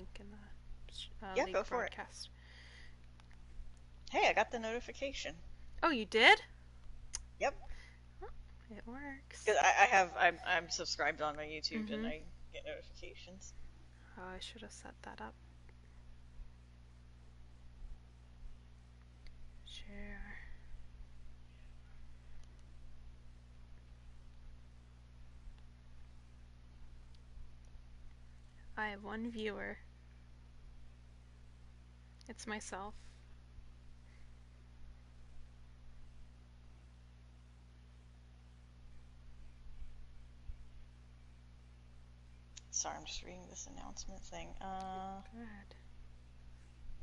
link in the Yeah, link go for it. broadcast. Hey, I got the notification. Oh, you did? Yep. It works. Because I'm subscribed on my YouTube and I get notifications. Oh, I should have set that up. Share. I have one viewer. It's myself. Sorry, I'm just reading this announcement thing. Good.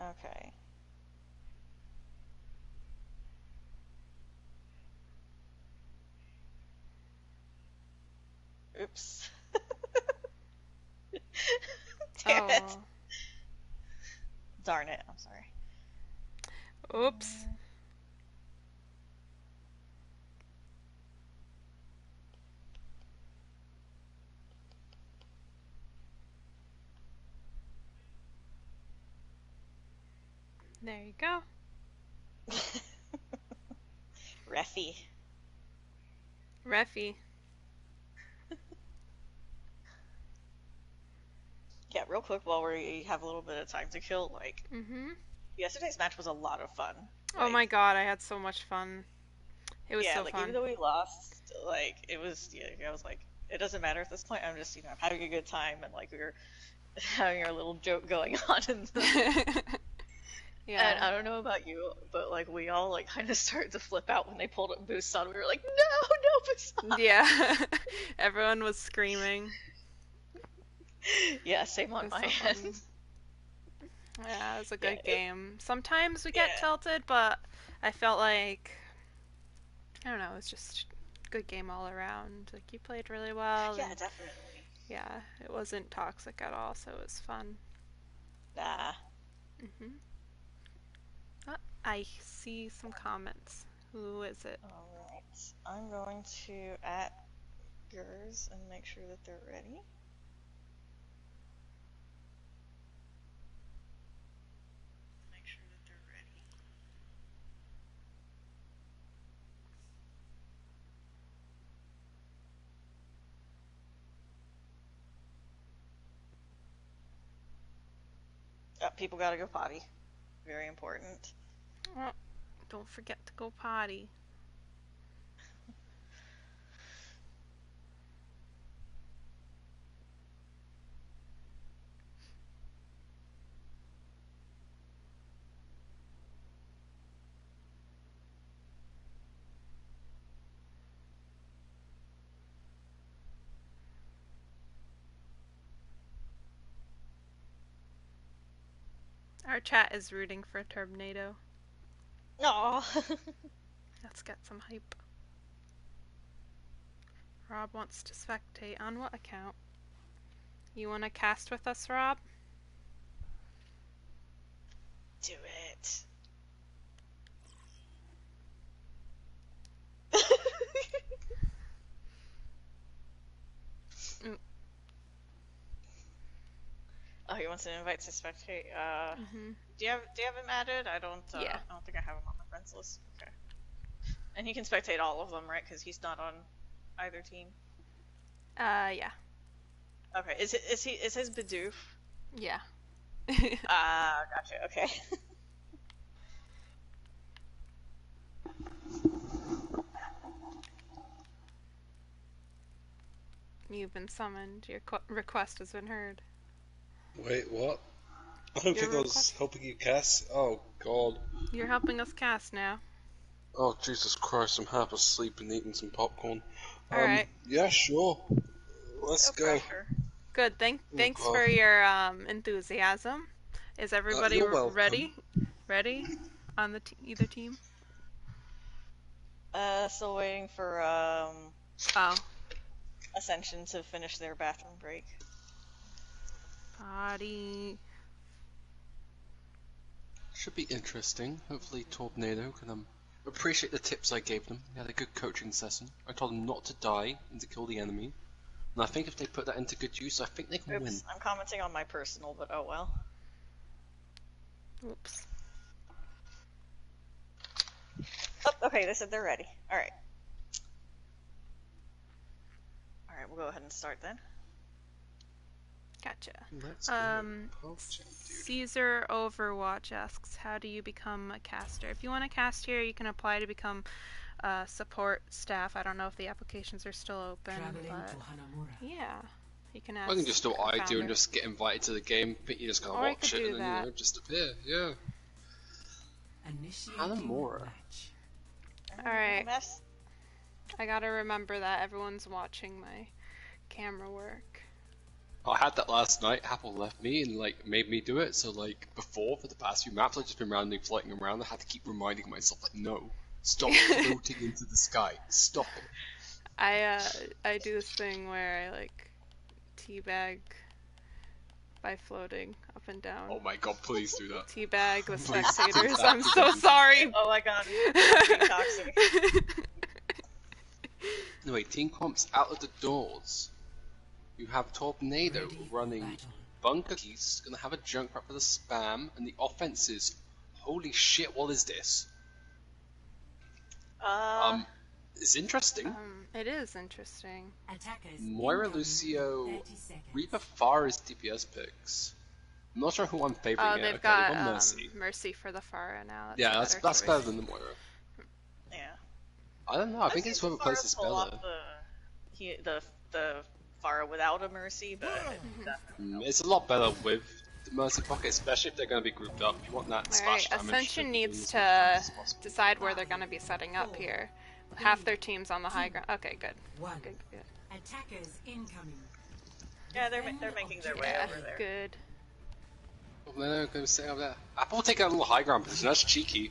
Okay. Oops. Damn it. Darn it, I'm sorry. Oops. There you go. Reffy. Reffy. Yeah, real quick while we have a little bit of time to kill, like, yesterday's match was a lot of fun. Like, oh my god, I had so much fun. It was so fun. Even though we lost, like, it was, I was like, it doesn't matter at this point, I'm just, I'm having a good time, and, like, we were having our little joke going on in the... Yeah. And I don't know about you, but, like, we all, like, kind of started to flip out when they pulled up Busan. We were like, no, Busan! Yeah. Everyone was screaming. Yeah, same on my end. Yeah, it was a good game. Sometimes we get tilted, but I felt like, I don't know, it was just a good game all around. Like, you played really well. Yeah, definitely. Yeah, it wasn't toxic at all, so it was fun. Nah. Oh, I see some comments. Who is it? Alright, I'm going to at Gers and make sure that they're ready. People gotta go potty. Very important. Oh, don't forget to go potty. Our chat is rooting for Torbnado. Aww. Let's get some hype. Rob wants to spectate. On what account? You want to cast with us, Rob? Do it. Oh, he wants to invite to spectate. Do you have him added? I don't think I have him on my friends list. Okay. And he can spectate all of them, right? Because he's not on either team. Yeah. Okay. Is his Bidoof? Yeah. Gotcha. Okay. You've been summoned. Your request has been heard. Wait, what? I don't think I was helping you cast. Oh, God. You're helping us cast now. Oh, Jesus Christ, I'm half asleep and eating some popcorn. Alright. Yeah, sure. Let's go. Good. Thanks for your enthusiasm. Is everybody ready? Ready on either team? Still waiting for Ascension to finish their bathroom break. Potty. Should be interesting. Hopefully Torbnado can appreciate the tips I gave them. They had a good coaching session. I told them not to die and to kill the enemy. And I think if they put that into good use, I think they can win. I'm commenting on my personal, but oh well. Oops. Oh, okay, they said they're ready. Alright. Alright, we'll go ahead and start then. Gotcha. Let's Caesar Overwatch asks, how do you become a caster? If you want to cast here, you can apply to become support staff. I don't know if the applications are still open, but yeah, you can ask. I can just do what I do and just get invited to the game, but you just gotta watch it and then just appear. Yeah. Hanamura. Alright. I gotta remember that everyone's watching my camera work. I had that last night. Apple left me and like made me do it. So like before, for the past few maps, I've just been randomly floating around. I had to keep reminding myself, like, no, stop floating into the sky. Stop it. I do this thing where I like teabag by floating up and down. Oh my god, please do that. Teabag the spectators. I'm so sorry. Oh my god, you're toxic. No, wait, Team Comp's out of the doors. You have Torbnado running bunker keys, gonna have a junk prep for the spam, and the offense is, holy shit, what is this? It's interesting. It is interesting. Moira, Lucio, Reaper, Pharah is DPS picks. I'm not sure who I'm favoring. Oh, they've got Mercy for the Pharah now. That's better than the Moira. Yeah. I don't know. I think it's whoever places better. The Pharah without a Mercy, but it's a lot better with the Mercy pocket, especially if they're going to be grouped up. You want that splash damage. Ascension needs to decide where they're going to be setting up here. Half their team's on the high ground. Okay, good. Good. Attackers incoming. Yeah, they're making their way over there. Good. Oh, they're going to stay over there. Apple will take a little high ground position. That's cheeky.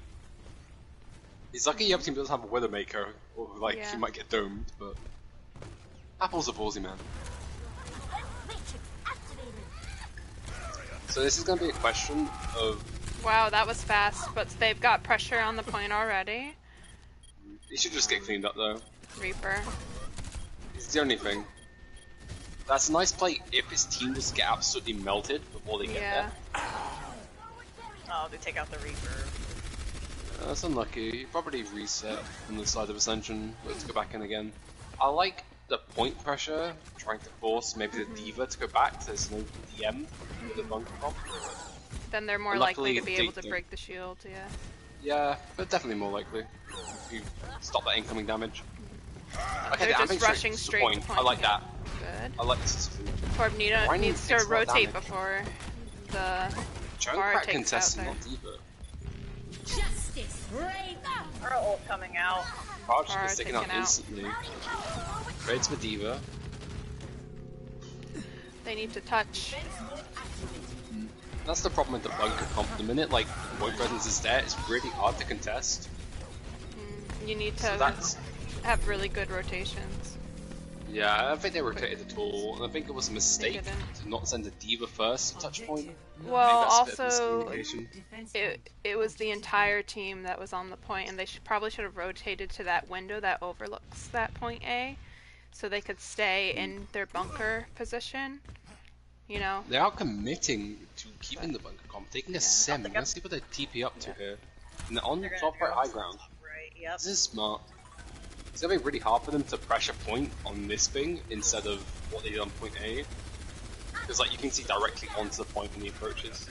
He's lucky your team doesn't have a Widowmaker, or like he might get domed, but Apple's a ballsy man. So this is going to be a question of... Wow, that was fast, but they've got pressure on the point already. He should just get cleaned up though. Reaper. It's the only thing. That's a nice play if his team just get absolutely melted before they get there. Oh, they take out the Reaper. That's unlucky. He probably reset on the side of Ascension. Let's go back in again. I like the point pressure, trying to force maybe the D.Va to go back, so there's no DM with the bunker comp. Then they're more likely to be able to break the shield, Yeah, but definitely more likely. If you stop that incoming damage. Okay, they're just rushing straight to point. I like that. Good. I like this. Torbnado needs to rotate before the bar takes out there. Justice, Her ult coming out. Barge gets taken out instantly. Trades for D.Va. They need to touch. That's the problem with the bunker comp. The minute like the point presence is there, it's really hard to contest. You need to have really good rotations. Yeah, I don't think they rotated at all, and I think it was a mistake to not send a D.Va first touch point. Well, also, it was the entire team that was on the point, and they probably should have rotated to that window that overlooks that point A, so they could stay in their bunker position. You know? They are committing to keeping the bunker comp, taking a sim. Let's see what they TP up to here. And they're on the top right high ground. Yep. This is smart. It's gonna be really hard for them to pressure point on this thing instead of what they did on point A. Because like you can see directly onto the point when he approaches.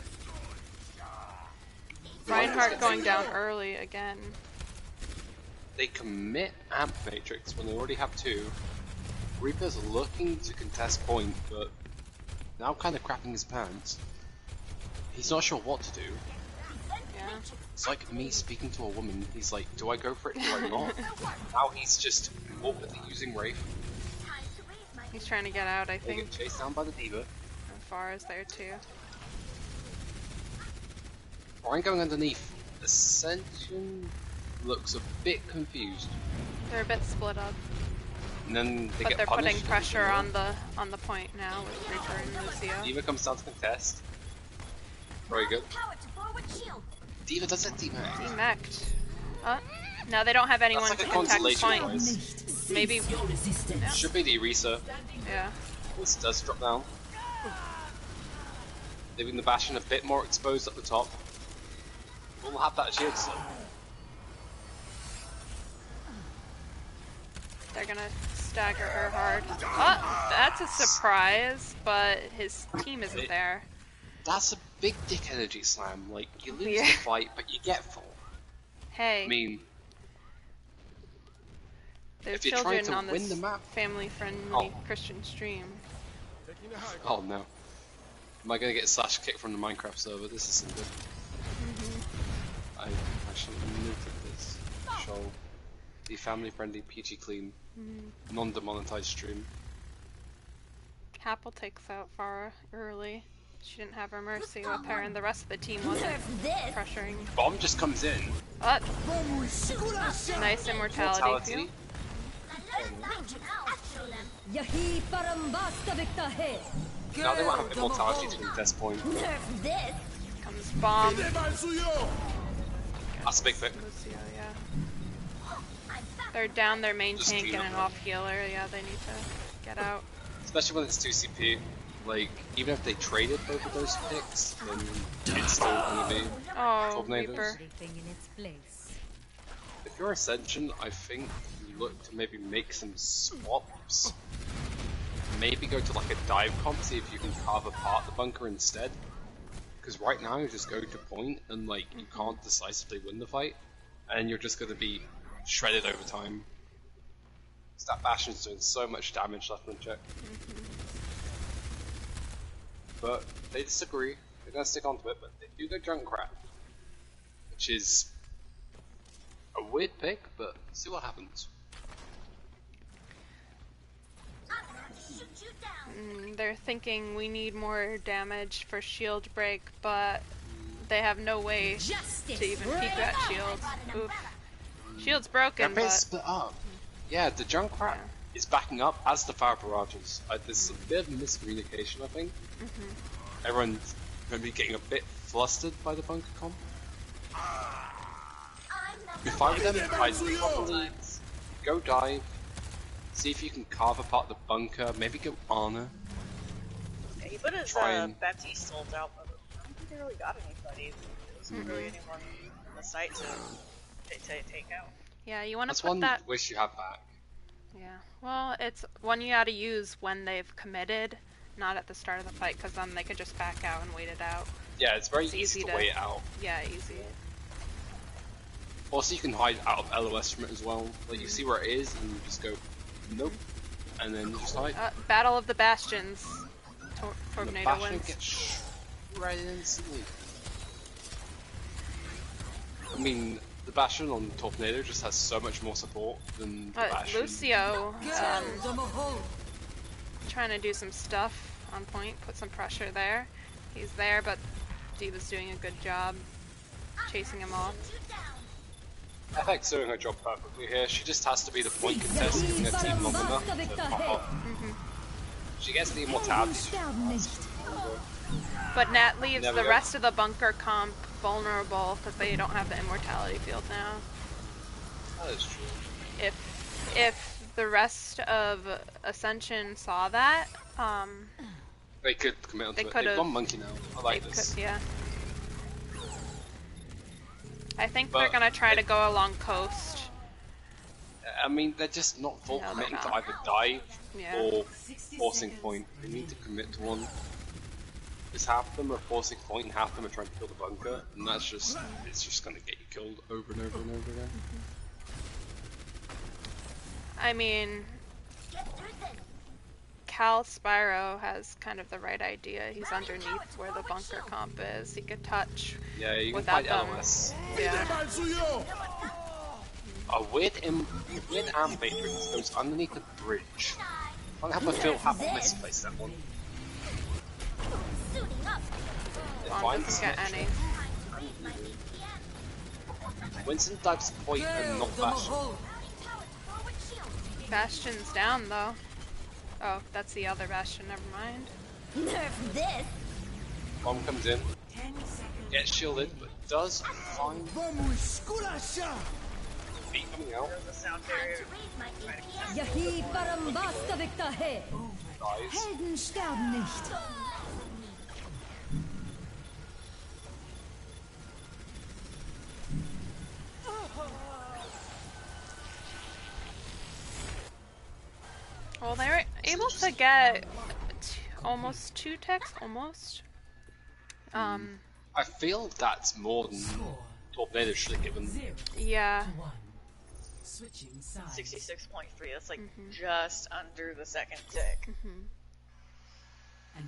Reinhardt going down early again. They commit Amp Matrix when they already have two. Reaper's looking to contest point, but now kind of crapping his pants. He's not sure what to do. Yeah. It's like me speaking to a woman. He's like, do I go for it, do I not? Now he's just awkwardly using Wraith. He's trying to get out, I think. They get chased down by the D.Va. And Pharah's there too. Ryan going underneath. Ascension looks a bit confused. They're a bit split up. And then they but get they're punished putting pressure on the point now with Reaper and Lucio. D.Va comes down to contest. Very good. D.Va does it demeched. No, they don't have anyone to contest point. Maybe. Should be the Orisa. Yeah. This does drop down. Leaving the Bastion a bit more exposed at the top. We'll have that shield still. They're gonna stagger her hard. Oh, that's a surprise, but his team isn't there. That's a big dick energy slam. Like, you lose Yeah. the fight, but you get 4. Hey, I mean, there's if you're trying children to on win this the map... family-friendly Christian stream. Oh no. Am I gonna get slash kicked from the Minecraft server? This isn't good. I actually muted this. Show the family-friendly, PG clean, non-demonetized stream. Happle takes out Farah early. She didn't have her mercy with her, and the rest of the team wasn't pressuring. Bomb just comes in. Oh, nice immortality few. Now they won't have immortality to contest point. Comes bomb. That's a big pick. Lucio, yeah. They're down their main Just tank clean and up an now. off healer. Yeah, they need to get out. Especially when it's 2 CP. Like, even if they traded both of those picks, then it's still gonna be Oh, Torbnados. Reaper. Everything in its place. If you're Ascension, I think you look to maybe make some swaps. Maybe go to like a dive comp, see if you can carve apart the bunker instead. Because right now you just go to point and like you can't decisively win the fight, and you're just going to be shredded over time. That Bastion's doing so much damage left unchecked. But they disagree. They're going to stick onto it, but they do go Junkrat, which is a weird pick, but see what happens. They're thinking we need more damage for shield break, but they have no way to even keep that shield. Oof. Shield's broken, They're but split up. Yeah, the Junkrat is backing up as the Fire Barrages. There's a bit of miscommunication, I think. Everyone's going to be getting a bit flustered by the bunker comp. If I were them, I'd probably go dive, see if you can carve apart the bunker, maybe go Ana. Yeah, he put his Baptiste ult out, but I don't think they really got anybody. There wasn't really anyone on the site to take out. yeah, you want That's to put one that. wish you have back. Yeah, well, it's one you gotta use when they've committed, not at the start of the fight, because then they could just back out and wait it out. Yeah, it's very It's easy easy to to- wait it out. Yeah, easy. Also, you can hide out of LOS from it as well. Like, you see where it is, and you just go, nope, and then you just hide. Battle of the Bastions. And the Torbnado Bastion wins. gets shredded instantly. I mean, the Bastion on Torbnado just has so much more support than the Bastion. Lucio, trying to do some stuff on point, put some pressure there. He's there, but D.Va's doing a good job chasing him off. FX doing her job perfectly here. She just has to be the point contestant in her team long enough to pop up. She gets the immortality. But Nat leaves Never the go. rest of the bunker comp vulnerable because they don't have the immortality field now. That is true. If the rest of Ascension saw that, They could commit onto They it. could've- They've gone monkey now. I like they this. could, yeah. I think But they're gonna try to go along coast. I mean, they're just not full No, they're committing to not. either dive Yeah. or forcing point. They need to commit to one. Because half of them are forcing point and half of them are trying to kill the bunker, and that's just, it's just gonna get you killed over and over and over again. I mean, Cal Spyro has kind of the right idea. He's underneath where the bunker comp is. He could touch Yeah, you can without fight them. LOS. Yeah. A weird amp matrix goes underneath the bridge. I have a feel half misplaced that one. It Bomb finds doesn't get any. Winston dives point and not Bastion. Bastion's down though. Oh, that's the other Bastion, never mind. Bomb comes in, 10 seconds. gets shielded, but does find feet coming out. There's a sound barrier. यही परम वास्तविकता है dies. Helden sterben nicht. Well, they were able to get almost 2 ticks, almost. I feel that's more than Torbnado should have given. Yeah. Switching sides. 66.3. That's like just under the second tick.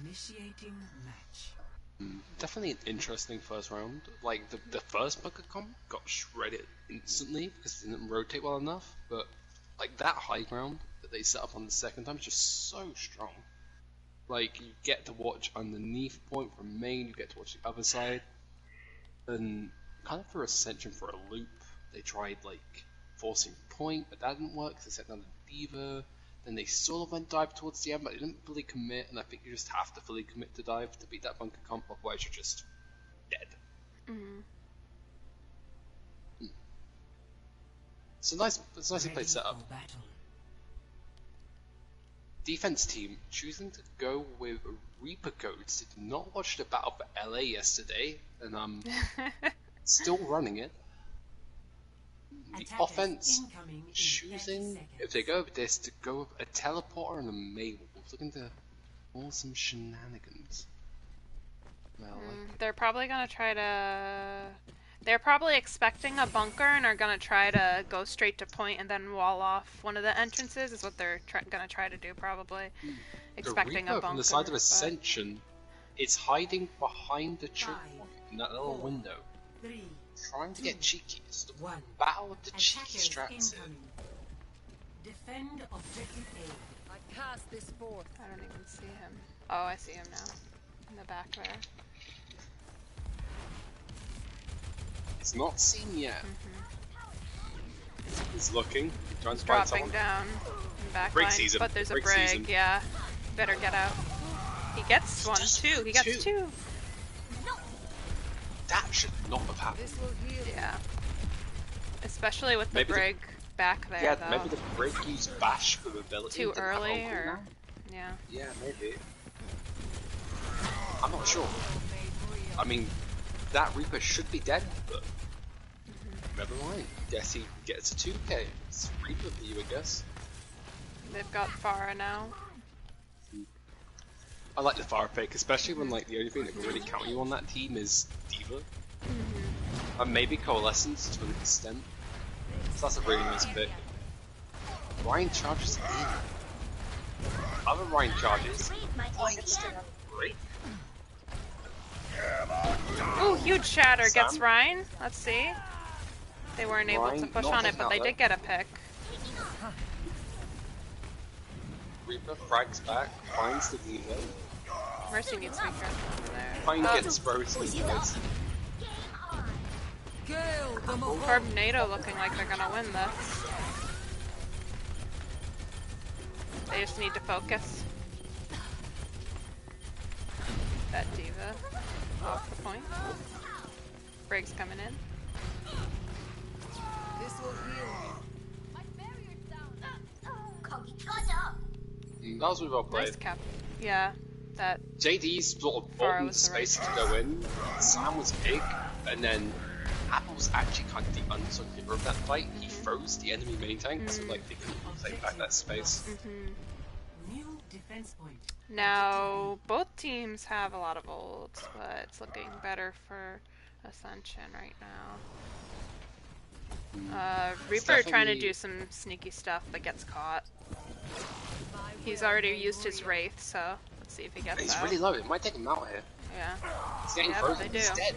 Initiating match. Definitely an interesting first round. Like, the first bunker comp got shredded instantly because it didn't rotate well enough, but like that high ground that they set up on the second time is just so strong. Like, you get to watch underneath point from main, you get to watch the other side, and kind of for Ascension for a loop, they tried like forcing point, but that didn't work, they set down the Diva, then they sort of went dive towards the end, but they didn't fully commit, and I think you just have to fully commit to dive to beat that bunker comp, otherwise you're just dead. It's nicely played setup. Defense team choosing to go with Reaper Goats. Did not watch the battle for LA yesterday, and I'm still running it. The offense choosing, if they go with this, to go with a teleporter and a Mabel, looking to pull some shenanigans. Well, They're probably gonna try to. They're probably expecting a bunker and are gonna try to go straight to point and then wall off one of the entrances. Is what they're gonna try to do, probably. Expecting the Reaper a bunker. from the side of Ascension is hiding behind the choke point in that little window, trying to get cheeky. It's the battle of the cheeky strats here. Defend objective A. I cast this forth. I don't even see him. Oh, I see him now. In the back there. It's not seen yet. He's looking, trying to find Dropping someone. down in back Break line, season. but there's a Break break. season. Yeah, better get out. He gets one too. He gets two. That should not have happened. This will heal. Yeah. Especially with the Maybe break back there, Yeah, though. maybe the break used bash for ability. Too didn't have early, Uncle or now. yeah. Yeah, maybe. I'm not sure. I mean, that Reaper should be dead, but never mind. Guess he gets a 2k. It's Reaper for you, I guess. They've got Farah now. I like the fire pick, especially when like the only thing that can really count you on that team is Diva. And maybe Coalescence to an extent. So that's a really nice pick. Ryan charges in. Other Ryan charges. Great. Ooh, huge shatter gets Sam? Ryan. Let's see. They weren't able to Ryan push not on it, taking but out they though. did get a pick. Reaper frags back, finds the Diva. Mercy needs to be careful over there. Fine gets frozen. Torbnado looking like they're gonna win this. They just need to focus. That Diva off the point. Briggs coming in. This will heal. That was really well played. Nice cap. Yeah, that. JD's sort of Farah bottom was the right space to go in. Sam was big, and then Apple was actually kind of the unsung hero of that fight. He froze the enemy main tank, so like they couldn't take back that space. New defense point. Now, both teams have a lot of ults, but it's looking better for Ascension right now. Reaper trying to do some sneaky stuff, but gets caught. He's already used his Wraith, so let's see if he gets He's out. really low. It might take him out here. Yeah. He's getting Yeah, frozen. they He's do. dead.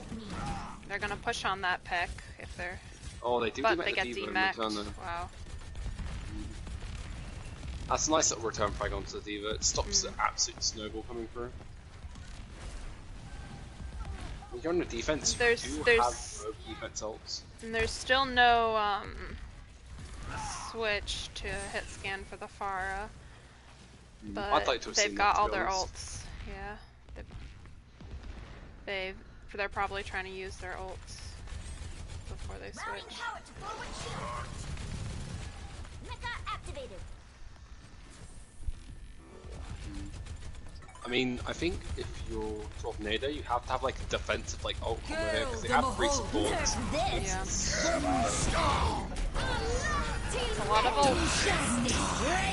They're gonna push on that pick if they're. Oh, they do But demec they the get Diva in demeched. return, though. Wow. That's a nice little return frag onto the Diva. It stops the absolute snowball coming through. When you're on the defense, There's- you do there's- have both defense ults. And there's still no switch to hit scan for the Farah. But I'd like to have they've seen got that, to all be their honest. ults. Yeah. They're probably trying to use their ults before they switch. I mean, I think if you're Torbnado, you have to have like a defensive like ult combo here because they have 3 supports. Yeah. It's a lot of ults.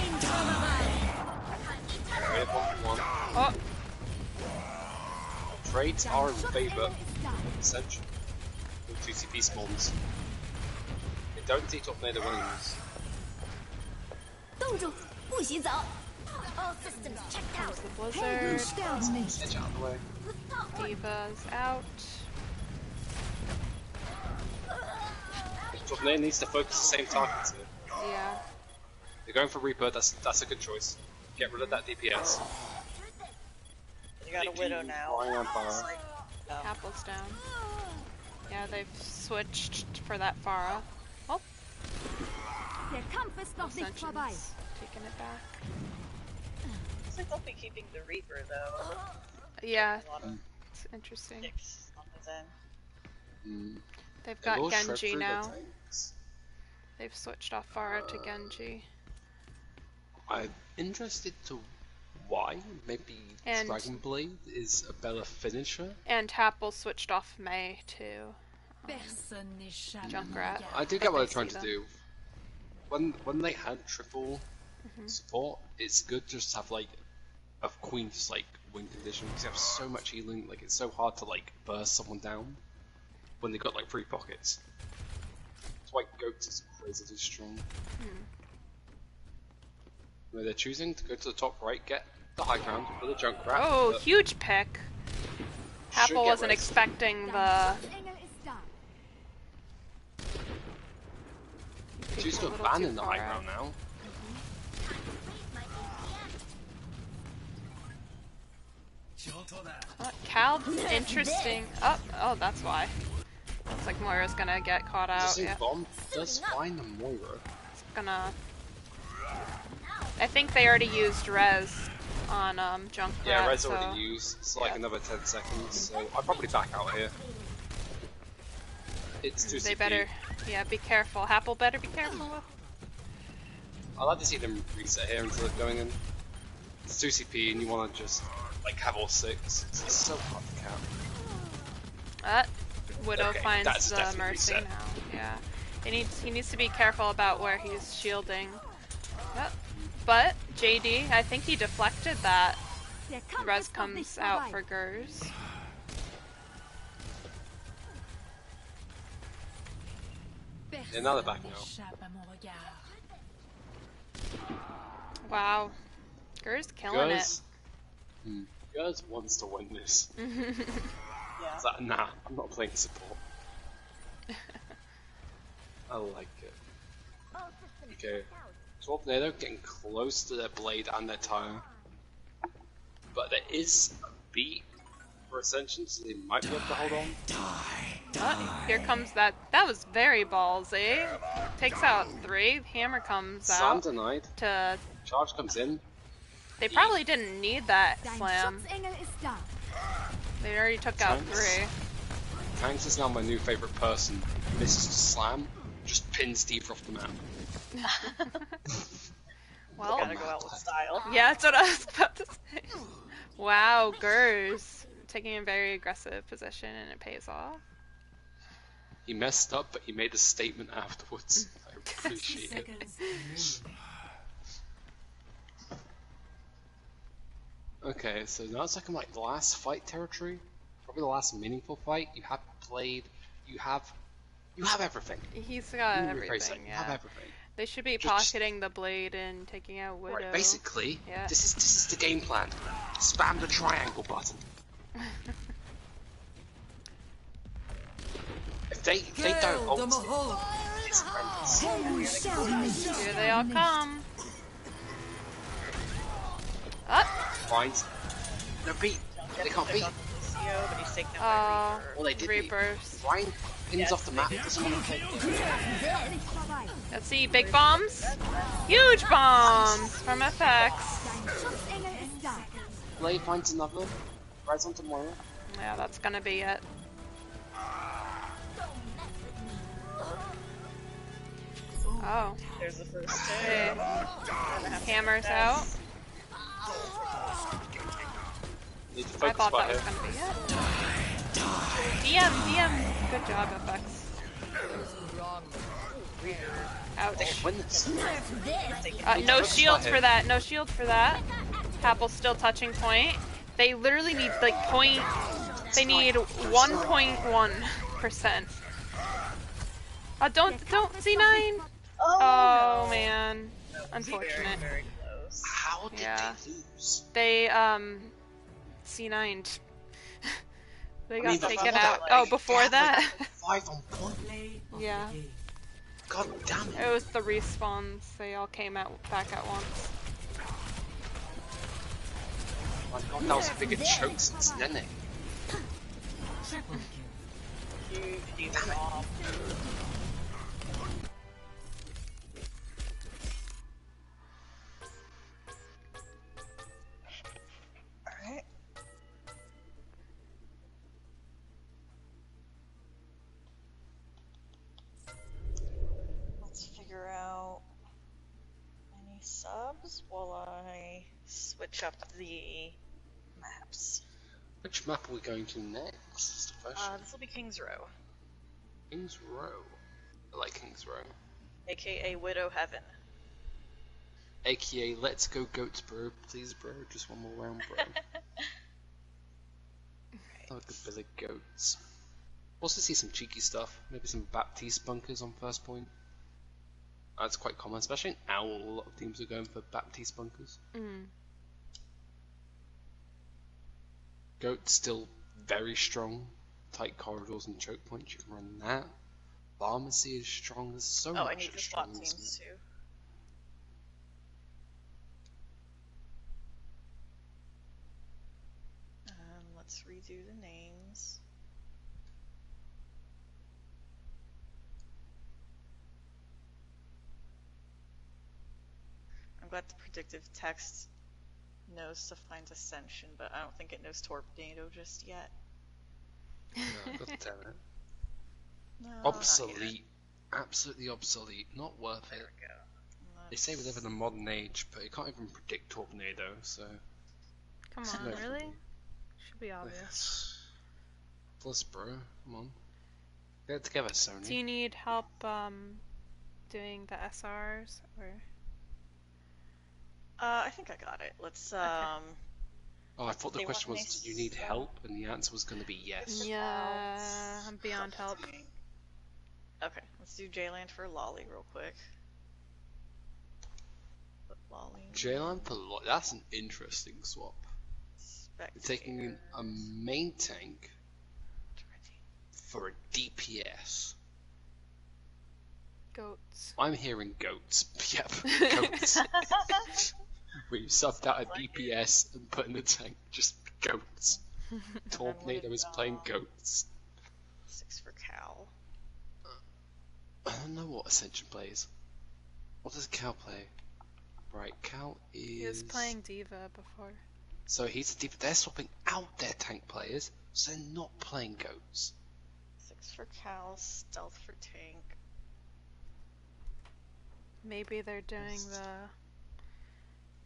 Oh. Trades are in favour of Ascension with 2 CP spawns. They don't see Torbnado winning this. 冻住，不许走。All systems checked out. There's the blizzard. Edge out of the way. Diva's out. Torbnado needs to focus the same targets here. Yeah. They're going for Reaper, that's a good choice. Get rid of that DPS. You got a Widow now. Apple's down. Yeah, they've switched for that Pharah. Oh, Der Kampf ist noch nicht vorbei. Ascension's taking it back. Looks like they'll be keeping the Reaper though. Yeah, A lot of it's interesting. kicks on his end. They've They got will shred Genji through the now. tanks. They've switched off Pharah to Genji. I'm interested to why. Maybe And- Dragon Blade is a better finisher. And Apple switched off Mei too. Junkrat. I do think get what I they're trying see to them. do. When they had triple support, it's good just to have like a queen just like win condition because you have so much healing. Like it's so hard to like burst someone down when they got like 3 pockets. That's why Goat is crazily strong. Where they're choosing to go to the top right, get the high ground with a Junkrat. Oh, but huge pick. should Apple get wasn't res. expecting the. Engel ist da. Choose to a little abandon too the far high out. ground now. Cal, interesting. Oh, that's why. Looks like Moira's gonna get caught out. Just Yeah, bomb does find the Moira. it's gonna. I think they already used Res on Junkrat. Yeah, Red's so already used. It's like yeah. another 10 seconds, so I'll probably back out here. It's 2 They CP. better, yeah, be careful. Apple better be careful. I like to see them reset here instead of going in. It's 2 CP and you want to just like have all 6. It's so hard to count. Widow Okay, finds that's the definitely Mercy reset. now. Yeah, he needs to be careful about where he's shielding. Yep. But JD, I think he deflected that. Der Kampf Res ist noch nicht comes out vorbei. for Gers. Yeah, now they're back now. Wow, Gers killing Gers, Gers wants to win this. it. Yeah. It's like, nah, I'm not playing support. I like it. All systems Okay. checked out. Torbnado getting close to their blade and their tire. But there is a beat for Ascension, so they might be able to hold on. Here comes that. That was very ballsy. Takes out 3. Hammer comes Slam out denied. to. Charge comes in. They probably didn't need that Dein slam. Schutzengel ist da. They already took out Tanks. 3. Tanks is now my new favourite person. Misses to slam, just pins Steve off the map. Well, Gotta go out with style. yeah, that's what I was about to say. Wow, Gers taking a very aggressive position and it pays off. He messed up, but he made a statement afterwards. I appreciate it. Okay, so now it's like I'm like the last fight territory, probably the last meaningful fight. You have played, you have everything. He's got Let me rephrase that. everything, You have yeah. everything. They should be Just- pocketing the blade and taking out Widow. Right, basically, Yeah. this is the game plan. Spam the triangle button. If they don't ult, it's horrendous. Here they all come. Ah! Finds no beat. They can't beat. Lucio, but he's taken out by Oh, Reaper. Well, they did beat. Reapers. Ryan pins Yes, off the map. Doesn't want to play. Nicht vorbei. Let's see, big bombs. Huge bombs from FX. Dein Schutzengel ist da. Blade finds another. Rise on tomorrow. Yeah, that's gonna be it. Oh, There's the first hey. two. Hammer's out. Need to I focus thought that right was here. gonna be it. DM. Good job, FX. Ouch. When this... No Focus shields right for that. No shield for that. Happel's still touching point. They literally need like point. They need 1.1%. Don't C9. Oh no. man, That was unfortunate. Very, very close. How did Yeah. they lose? They C9'd. They got before taken that, out. Oh, before that. 5 on point. Play of Yeah. the game. God damn it. It was the respawns. They all came out back at once. My god, that was a bigger choke since Nene. Triple kill. Huge D.Va bomb. Alright. Let's figure out any subs while I switch up the maps. Which map are we going to next? Is the question. This will be King's Row, King's Row. I like King's Row. aka Widow Heaven. AKA, let's go goats, bro. Please, bro. Just one more round, bro. Like a bit of goats. Also see some cheeky stuff. Maybe some Baptiste bunkers on first point. That's quite common, especially in Owl. A lot of teams are going for Baptiste bunkers. Goat's still very strong. Tight corridors and choke points, you can run that. Pharmacy is strong. There's so much I need to strong swap in this teams too. Let's redo the names. I'm glad the predictive text knows to find Ascension, but I don't think it knows Torbnado just yet. No, god damn it. No, Obsolete. Absolutely obsolete. Not worth it. There we go. They say we live in a modern age, but you can't even predict Torbnado, so... Come No. on, really? Should be obvious. Plus, bro, come on. Get it together, Sony. Do you need help doing the SRs or? I think I got it. Let's Oh, I thought the They question want was, me do you need so- help? And the answer was going to be yes. Yeah, I'm beyond help. Okay, let's do J-Land for Lolly real quick. Put Lolly. Jalen for that's an interesting swap. You're taking in a main tank for a DPS. Goats. I'm hearing goats. Yep, goats. We subbed out a DPS and put in the tank just goats. Torbnado is playing goats. 6 for Cal. I don't know what Ascension plays. What does Cal play? Right, Cal is... He was playing D.Va before. So he's a they're swapping out their tank players, so they're not playing goats. 6 for Cal, stealth for tank. Maybe they're doing the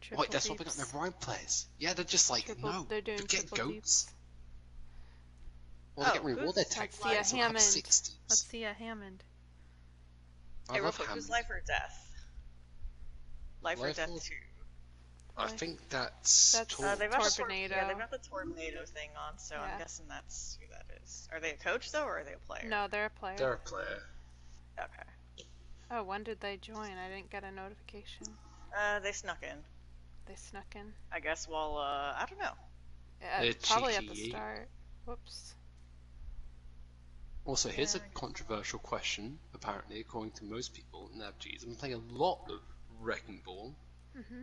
triple Wait, they're swapping out deeps. their right players. Yeah, they're just like, Triple- no, they're doing forget triple goats. deeps. Well, they're getting rewarded Boots, tank Let's see a players will have Hammond. 60s. Let's see a Hammond. I Hey, real love quick, who's Hammond. life or death? Life or Life death or- 2. I think that's... That's- They've got Torbnado. Yeah, they've got the Torbnado thing on, so Yeah. I'm guessing that's who that is. Are they a coach though, or are they a player? No, they're a player. They're a player. Okay. Oh, when did they join? I didn't get a notification. They snuck in. They snuck in. I guess while I don't know. Yeah, They're probably at the cheeky. start. Whoops. Also, here's a Yeah. controversial question, apparently, according to most people in FGs. I've been playing a lot of Wrecking Ball.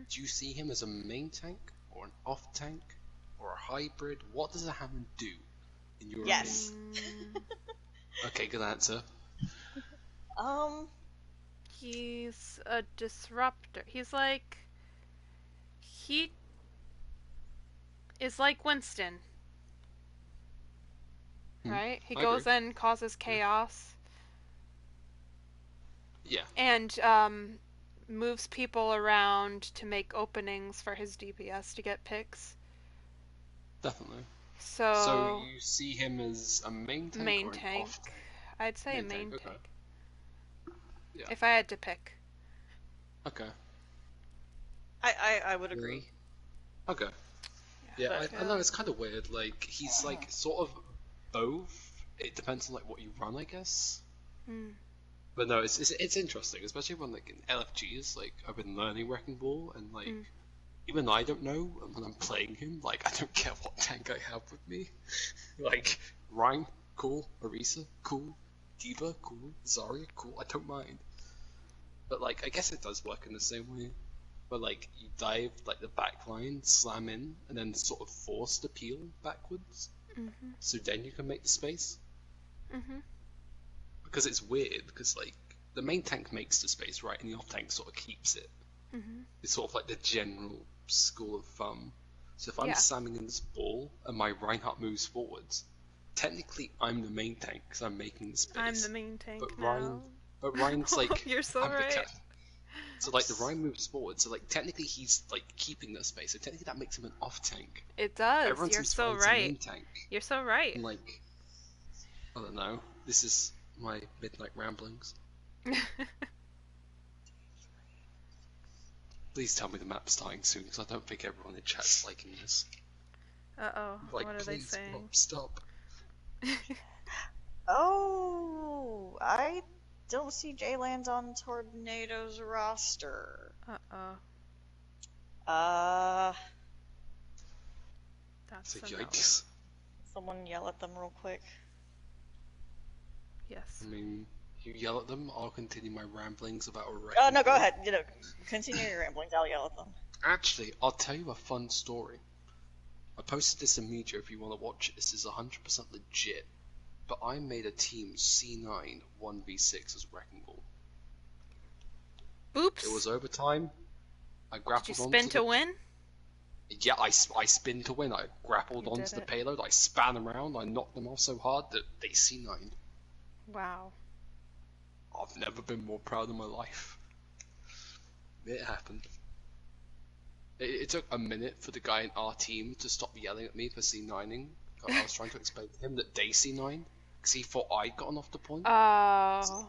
Do you see him as a main tank, or an off tank, or a hybrid? What does a Hammond do, in your Yes. opinion? Okay, good answer. He's a disruptor. He's like... He is like Winston. Right? He I goes agree. in, causes chaos, Yeah. and moves people around to make openings for his DPS to get picks. definitely. So So you see him as a main tank main or an tank. off tank? I'd say a Main main tank, okay. tank. Yeah. If I had to pick. Okay. I would agree. Okay. Yeah, But I know it's kind of weird. Like he's like sort of both. It depends on like what you run, I guess. Mm. But no, it's interesting, especially when like in LFGs, like I've been learning Wrecking Ball, and like even I don't know when I'm playing him. Like I don't care what tank I have with me. Like Rhyme, cool. Orisa, cool. Diva, cool. Zarya, cool. I don't mind. But like I guess it does work in the same way. Where like you dive like the back line, slam in, and then sort of force the peel backwards. So then you can make the space. Because it's weird, because like the main tank makes the space, right, and the off tank sort of keeps it. It's sort of like the general school of thumb. So if I'm Yeah. slamming in this ball and my Reinhardt moves forwards, technically I'm the main tank because I'm making the space. I'm the main tank but now. Ryan's like You're so I'm the right. captain. So like the Ryan moves forward, so like technically he's like keeping that space. So technically that makes him an off tank. It does. Everyone You're seems so Ryan's a main right. tank. You're so right. And like I don't know. This is my midnight ramblings. Please tell me the map's starting soon, because I don't think everyone in chat's liking this. Uh-oh. Like, What are they please, saying? Rob, stop. oh, I don't see Jayland on Torbnado's roster. Uh-oh. That's So a no. yikes. Someone yell at them real quick. Yes. I mean, you yell at them, I'll continue my ramblings about a wreck. No, go ahead. Continue your ramblings. I'll yell at them. Actually, I'll tell you a fun story. I posted this in Media if you want to watch it. This is 100% legit. But I made a team C9 1v6 as Wrecking Ball. Oops. It was overtime. I grappled Did you onto spin to win? Yeah, I spin to win. I grappled You onto did the it. payload. I span around. I knocked them off so hard that they C9'd. Wow. I've never been more proud of my life. It happened. It took a minute for the guy in our team to stop yelling at me for C9ing. I was trying to explain to him that they C9'd because he thought I'd gotten off the point. Oh.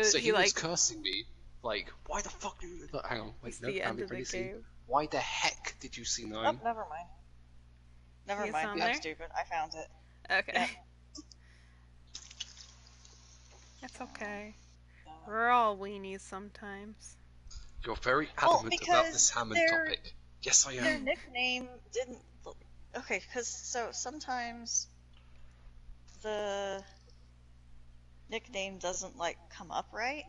So he was like, cursing me, like, why the fuck did you... Hang on, wait, it's no, the can't end be of the pretty game. Why the heck did you C9? Oh, never mind. Never He's mind. on I'm there? stupid. I found it. Okay. Yeah. That's okay. We're all weenies sometimes. You're very Well, adamant because about this Hammond they're- topic. Yes, I Their am. nickname didn't. Okay, because so sometimes the nickname doesn't like come up right.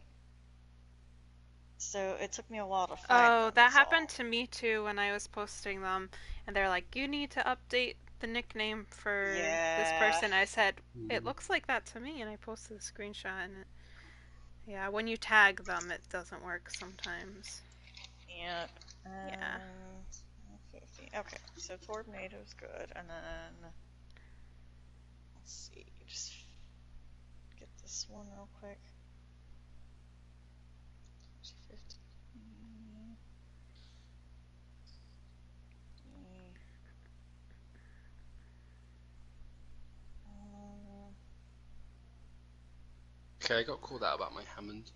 So it took me a while to find. Oh, them, that is all. happened to me too when I was posting them, and they're like, "You need to update the nickname for this Yeah. person." I said, "It looks like that to me," and I posted a screenshot. And yeah, when you tag them, it doesn't work sometimes. Yeah. Yeah. 50. Okay, so Torbnado's good, and then let's see, just get this one real quick. 50. Okay, I got called out about my Hammond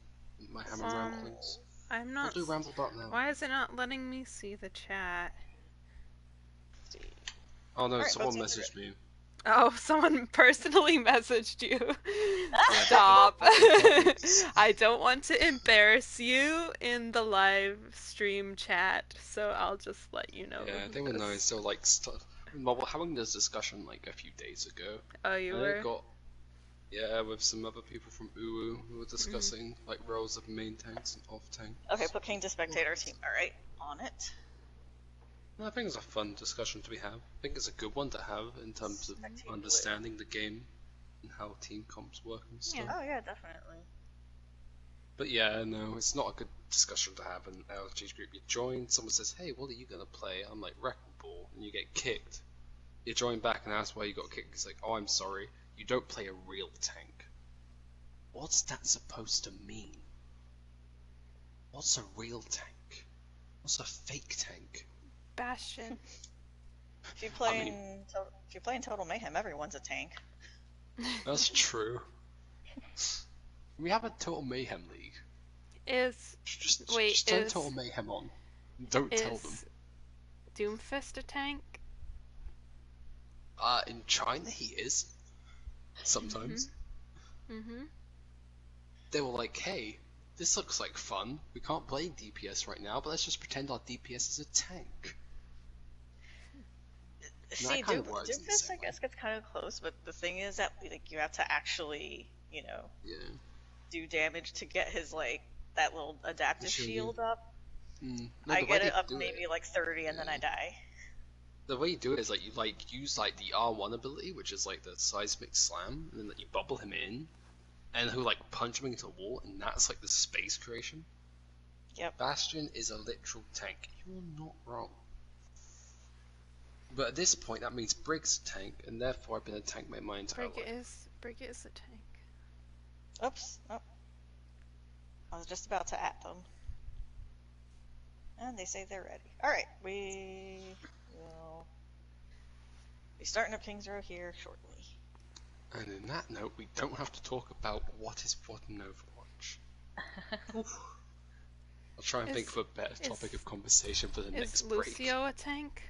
ramblings. I'm I'll not. do ramble.now. Why is it not letting me see the chat? Oh no, Alright, someone let's messaged me. Oh, someone personally messaged you. Stop. I don't want to embarrass you in the live stream chat, so I'll just let you know. Yeah, they were this. nice. So like, well, we're having this discussion like a few days ago. Oh, you And were? I got, yeah, with some other people from Uwu who were discussing like roles of main tanks and off tank. Okay, put King to spectator team. Alright, on it. I think it's a fun discussion to be had. I think it's a good one to have in terms of Spectator. understanding the game and how team comps work and stuff. Yeah. Oh yeah, definitely. But yeah, no, it's not a good discussion to have in LFG's group. You join, someone says, hey, what are you going to play? I'm like, Wrecking Ball, and you get kicked. You join back and ask why you got kicked. It's like, oh, I'm sorry, you don't play a real tank. What's that supposed to mean? What's a real tank? What's a fake tank? Bastion. If you I play mean, if you play in Total Mayhem, everyone's a tank. that's true. We have a Total Mayhem league. Just turn Total Mayhem on. Don't tell them. Is Doomfist a tank? In China he is. Sometimes. Mm-hmm. They were like, hey, this looks like fun. We can't play DPS right now, but let's just pretend our DPS is a tank. See, Doomfist, I guess, gets kind of close, but the thing is that like you have to actually, do damage to get his like that little adaptive shield up. No, I get it up maybe like 30, and then I die. The way you do it is like you use like the R1 ability, which is like the seismic slam, and then you bubble him in, and he'll like punch him into a wall, and that's like the space creation. Yep. Bastion is a literal tank. You're not wrong. But at this point, that means Brig's a tank, and therefore I've been a tank my entire life. Brig is a tank. Oops. Oh. I was just about to at them. And they say they're ready. Alright, we will be starting up King's Row here shortly. And in that note, we don't have to talk about what is what in Overwatch. I'll try and think of a better topic of conversation for the next break. Is Lucio a tank?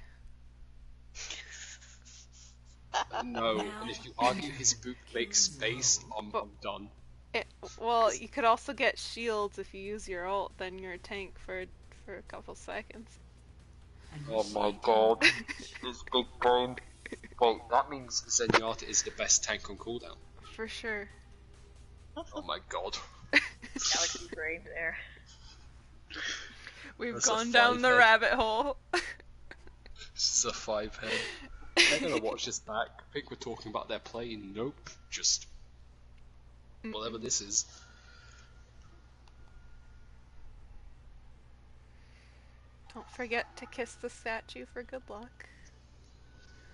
No, and if you argue his boot makes space, I'm done. Well, you could also get shields if you use your ult, then you're a tank for a couple seconds. Oh my god, this big brain. Well, that means Zenyatta is the best tank on cooldown. For sure. Oh my god. Galaxy Brave there. We've gone down the rabbit hole. This is a 5-head. They're gonna watch this back. Think we're talking about their play. Nope. Just whatever this is. Don't forget to kiss the statue for good luck.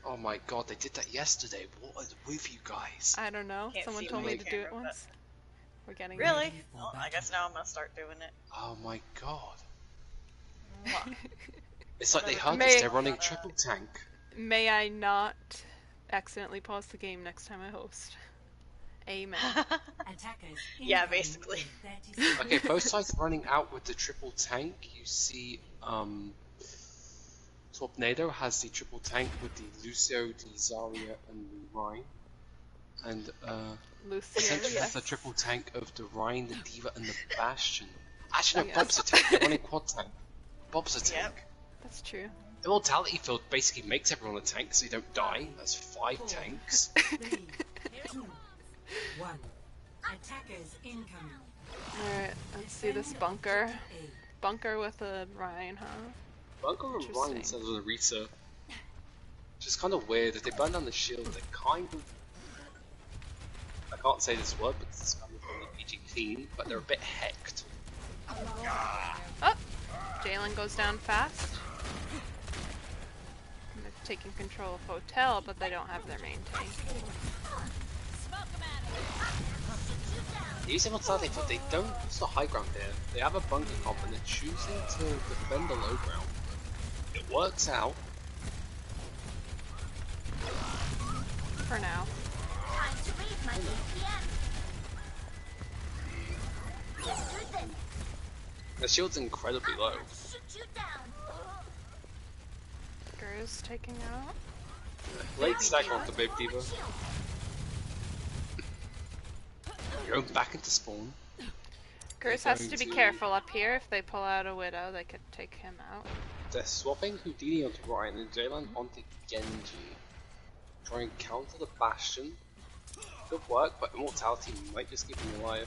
Oh my god, they did that yesterday. What is with you guys? I don't know. Someone told me to do it once. We're getting really? Well, I guess now I'm gonna start doing it. Oh my god. It's like they heard us. They're running triple tank. May I not accidentally pause the game next time I host? Amen. Yeah, basically. Okay, both sides running out with the triple tank. You see, Torbnado has the triple tank with the Lucio, the Zarya, and the Rhine. And, Ascension has the triple tank of the Rhine, the Diva, and the Bastion. Actually, no, Bob's a tank. They're running quad tank. Bob's a tank. Yep. That's true. Immortality Field basically makes everyone a tank so you don't die. That's 5 tanks. 3, 2, 1. Attackers incoming. Alright, let's see this bunker. Bunker with a Rhine, huh? Bunker with Rhine instead of a Rita. Which is kind of weird. If they burn down the shield, they're kind of... I can't say this word, but it's kind of really PG clean, but they're a bit hecked. Oh! Jalen goes down fast. And they're taking control of Hotel, but they don't have their main tank. Using Immortality Field, they don't use the high ground here. They have a bunker comp and they're choosing to defend the low ground. It works out. For now. Time to read my APM. The shield's incredibly low. Shoot you down. Guru's taking out. Late stack off the big Diva. Going back into spawn. Gurus has to be careful up here. If they pull out a Widow, they could take him out. They're swapping Houdini onto Ryan and Jalen onto Genji. Try and counter the Bastion. Good work, but Immortality might just keep him alive.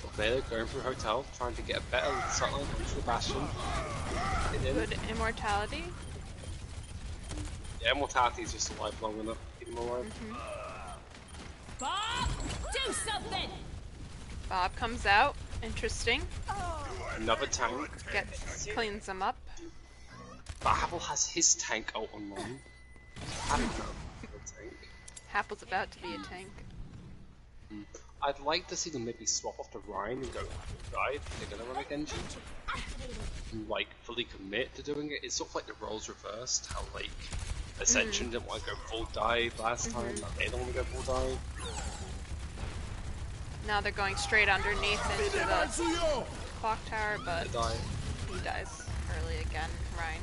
Torbnado going through Hotel, trying to get a better sight line onto the Bastion. Good immortality. Yeah, Immortality is just alive long enough to keep him alive. Bob, do something. Bob comes out. Interesting. Another tank. Cleans them up. But Havel has his tank out online. Havel tank. Happel's about to be a tank. I'd like to see them maybe swap off to Ryan and go dive. They're gonna run a Genji. And like fully commit to doing it. It's sort of like the roles reversed. How like Ascension didn't want to go full dive last time. Now they don't want to go full dive. Now they're going straight underneath into the clock tower, but he dies early again. Ryan.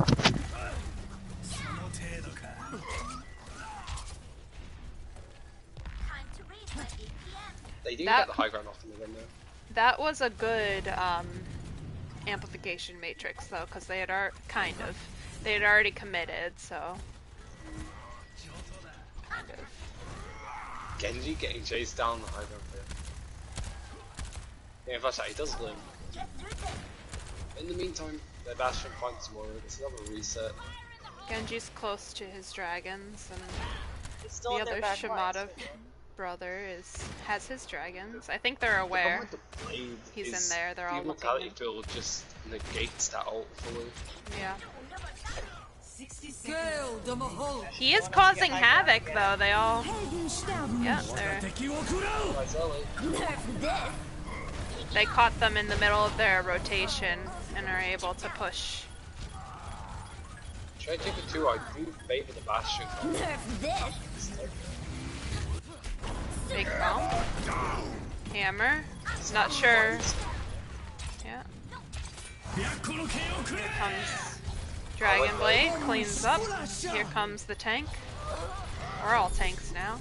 They didn't get the high ground off them again though. That was a good amplification matrix though, because they had they had already committed, so kind of. Genji getting chased down the high ground there. Yeah, in fact, he does live. In the meantime, their Bastion finds more. It's another reset. Genji's close to his dragons, and still the other Shimada brother has his dragons. I think they're aware he's in there. They're all looking. The build just negates that ult fully. Yeah. 60 seconds. He is causing havoc though. They all. Yeah, they caught them in the middle of their rotation and are able to push. Should I take it too? I do favor the Bastion. Big bomb. Hammer. Not sure. Yeah. Here comes Dragon Blade. Cleans up. Here comes the tank. We're all tanks now.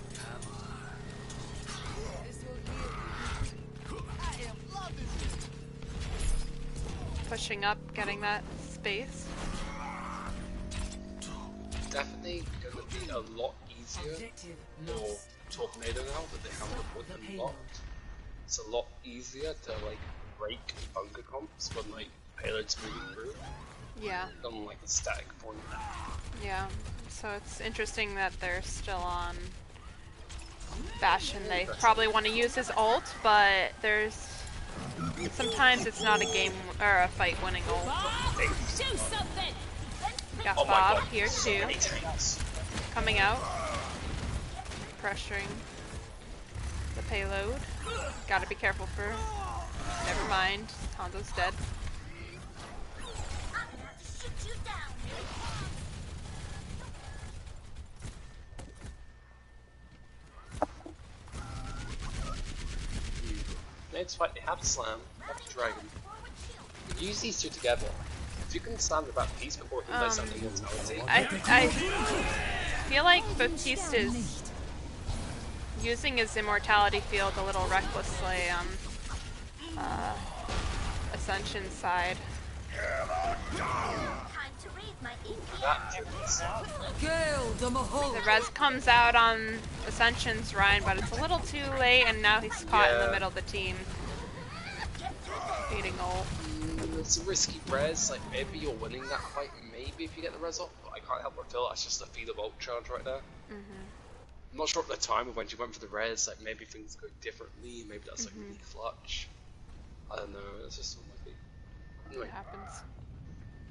Pushing up, getting that space. Definitely gonna be a lot easier for Torbnado now that they have the point unlocked. It's a lot easier to like break bunker comps when like payloads moving through. Yeah. On like a static point. Yeah. So it's interesting that they're still on Bastion. They probably want to use his ult, but there's sometimes it's not a game or a fight winning ult. Got Bob here too. Coming out. Pressuring the payload. Gotta be careful for. Never mind. Hanzo's dead. It's fine, they have Slam, they have Dragon. Use these two together. If you can stand about Peace before he does something immortality. I feel like Baptiste is using his immortality field a little recklessly on Ascension's side. The res comes out on Ascension's Ryan, but it's a little too late, and now he's caught in the middle of the team. Beating ult. It's a risky res, like maybe you're winning that fight, maybe if you get the res up, but I can't help but feel that's just a feed of ult charge right there. I'm not sure at the time of when she went for the res, like maybe things go differently, maybe that's like really clutch. I don't know, it's just unlucky. Anyway, It happens.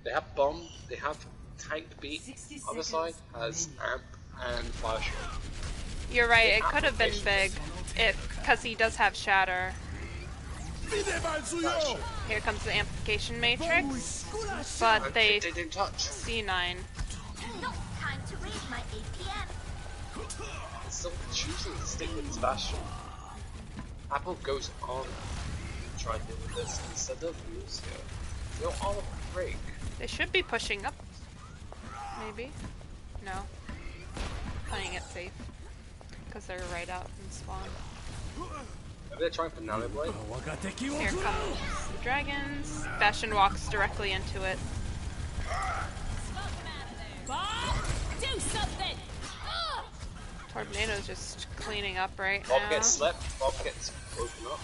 they have bomb, they have tank beat, other side has amp and fire shot. You're right, it could have been big, because he does have shatter. Here comes the amplification matrix, but they didn't touch. C9. Still choosing to stick with his Bastion. Apple goes on to try and deal with this instead of Lucio. They're all a break. They should be pushing up. Maybe? No. Playing it safe. Because they're right out in spawn. Maybe they're trying for Nano Blade. Here comes the dragons. Bastion walks directly into it. Do something! Torbnado's just cleaning up right Bob now. gets slept, Bob gets woken up.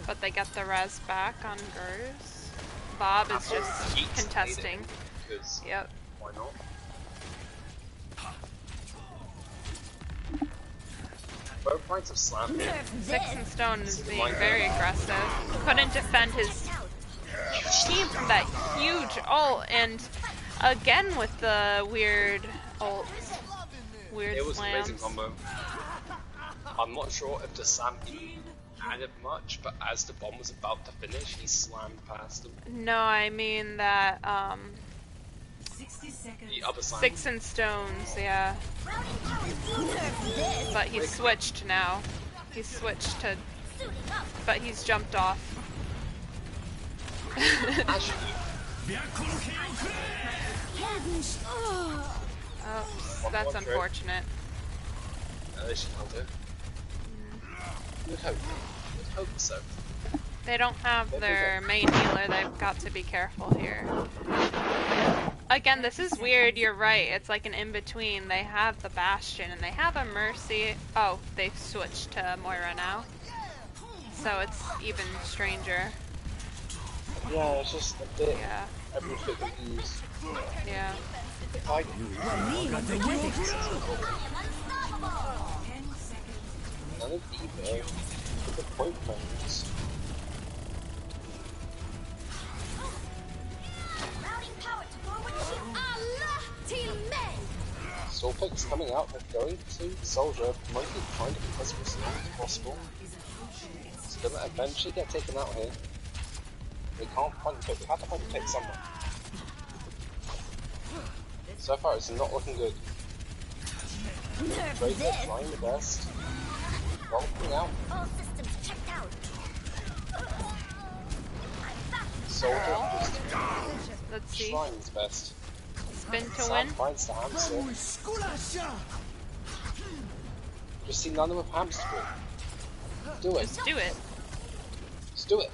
But they get the res back on Gers. Bob is just contesting. Because Yep. why not? Both points of slam. Six and Stone is being very aggressive. Couldn't defend his team from that huge ult, and again with the weird ult. Weird It was an amazing slams. combo. I'm not sure if the Sam even added much, but as the bomb was about to finish, he slammed past him. No, I mean that, 60 seconds. The other Sam. Sticks and Stones, yeah. But he's switched now. He's switched to... But he's jumped off. Oh, that's unfortunate. At least she held it. Good hope. Good hope so. They don't have their main healer, they've got to be careful here. Again, this is weird, you're right, it's like an in-between. They have the Bastion and they have a Mercy. Oh, they've switched to Moira now. So it's even stranger. Yeah, it's just a bit. Yeah. Everyone's a bit confused. Yeah. I... None of either. The point moments. Soulpick's coming out, they're going to Soldier, mostly trying to be as resilient as possible. It's gonna eventually get taken out here. They can't find the pick, they have to find the pick somewhere. So far it's not looking good. Tracer trying the best. Rolling out. Soldier just Let's see. trying his best. Spin to Sam win. finds the hamster. Just see none of them hamster. Do it. Just do it. Just do it.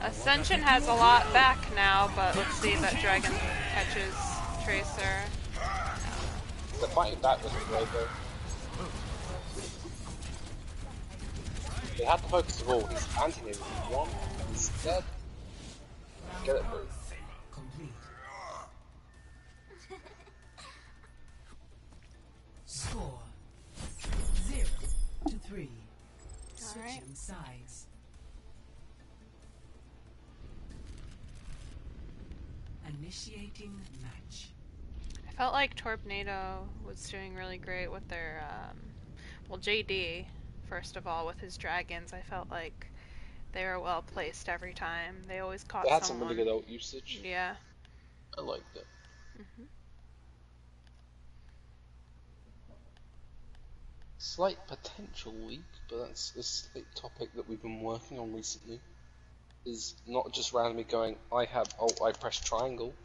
Ascension has a lot back now, but let's see if that dragon catches Tracer. They're fighting back with the Drago. They had to focus the ball. He's anti-him. One. He's dead. Get it through. Complete. Score 0-3. Switching sides. Initiating match. I felt like Torbnado was doing really great with their, well, JD, first of all, with his dragons. I felt like they were well placed every time. They always caught They had someone. some really good ult usage. Yeah. I liked it. Slight potential leak, but that's a slight topic that we've been working on recently. Is not just randomly going, I have ult, I press triangle.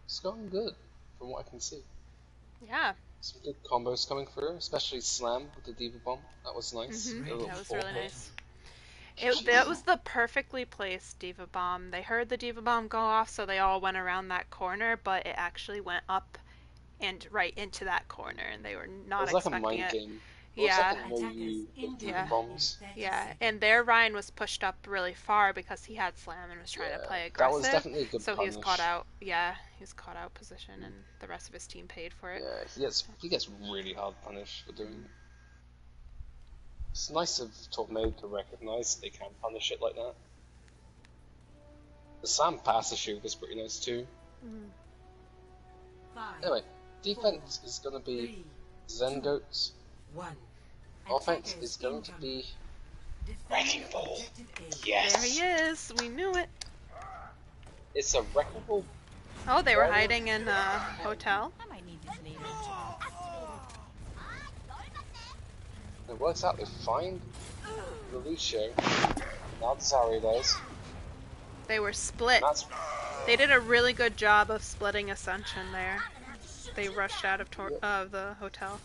It's going good, from what I can see. Yeah. Some good combos coming through, especially Slam with the Diva Bomb. That was nice. That was really nice. That was the perfectly placed Diva Bomb. They heard the Diva Bomb go off, so they all went around that corner, but it actually went up and right into that corner, and they were not expecting it. It was like a mind game. Yeah. Diva Bombs. Yeah, and their Ryan was pushed up really far because he had Slam and was trying to play aggressive. That was definitely a good so punish. he was caught out. Yeah, he was caught out position, and the rest of his team paid for it. Yeah, he gets really hard punished for doing it. It's nice of Torbnado to recognise they can punish it like that. The Sam pass issue was pretty nice too. Anyway, defense is going to be Zen Goats. Offense is going to be Wrecking Ball. Yes! There he is! We knew it! It's a Wrecking Ball. Oh, they were hiding in a hotel? It works out, they find the Lucio. Now the Zarya does. They were split. They did a really good job of splitting Ascension there. They rushed out of the hotel.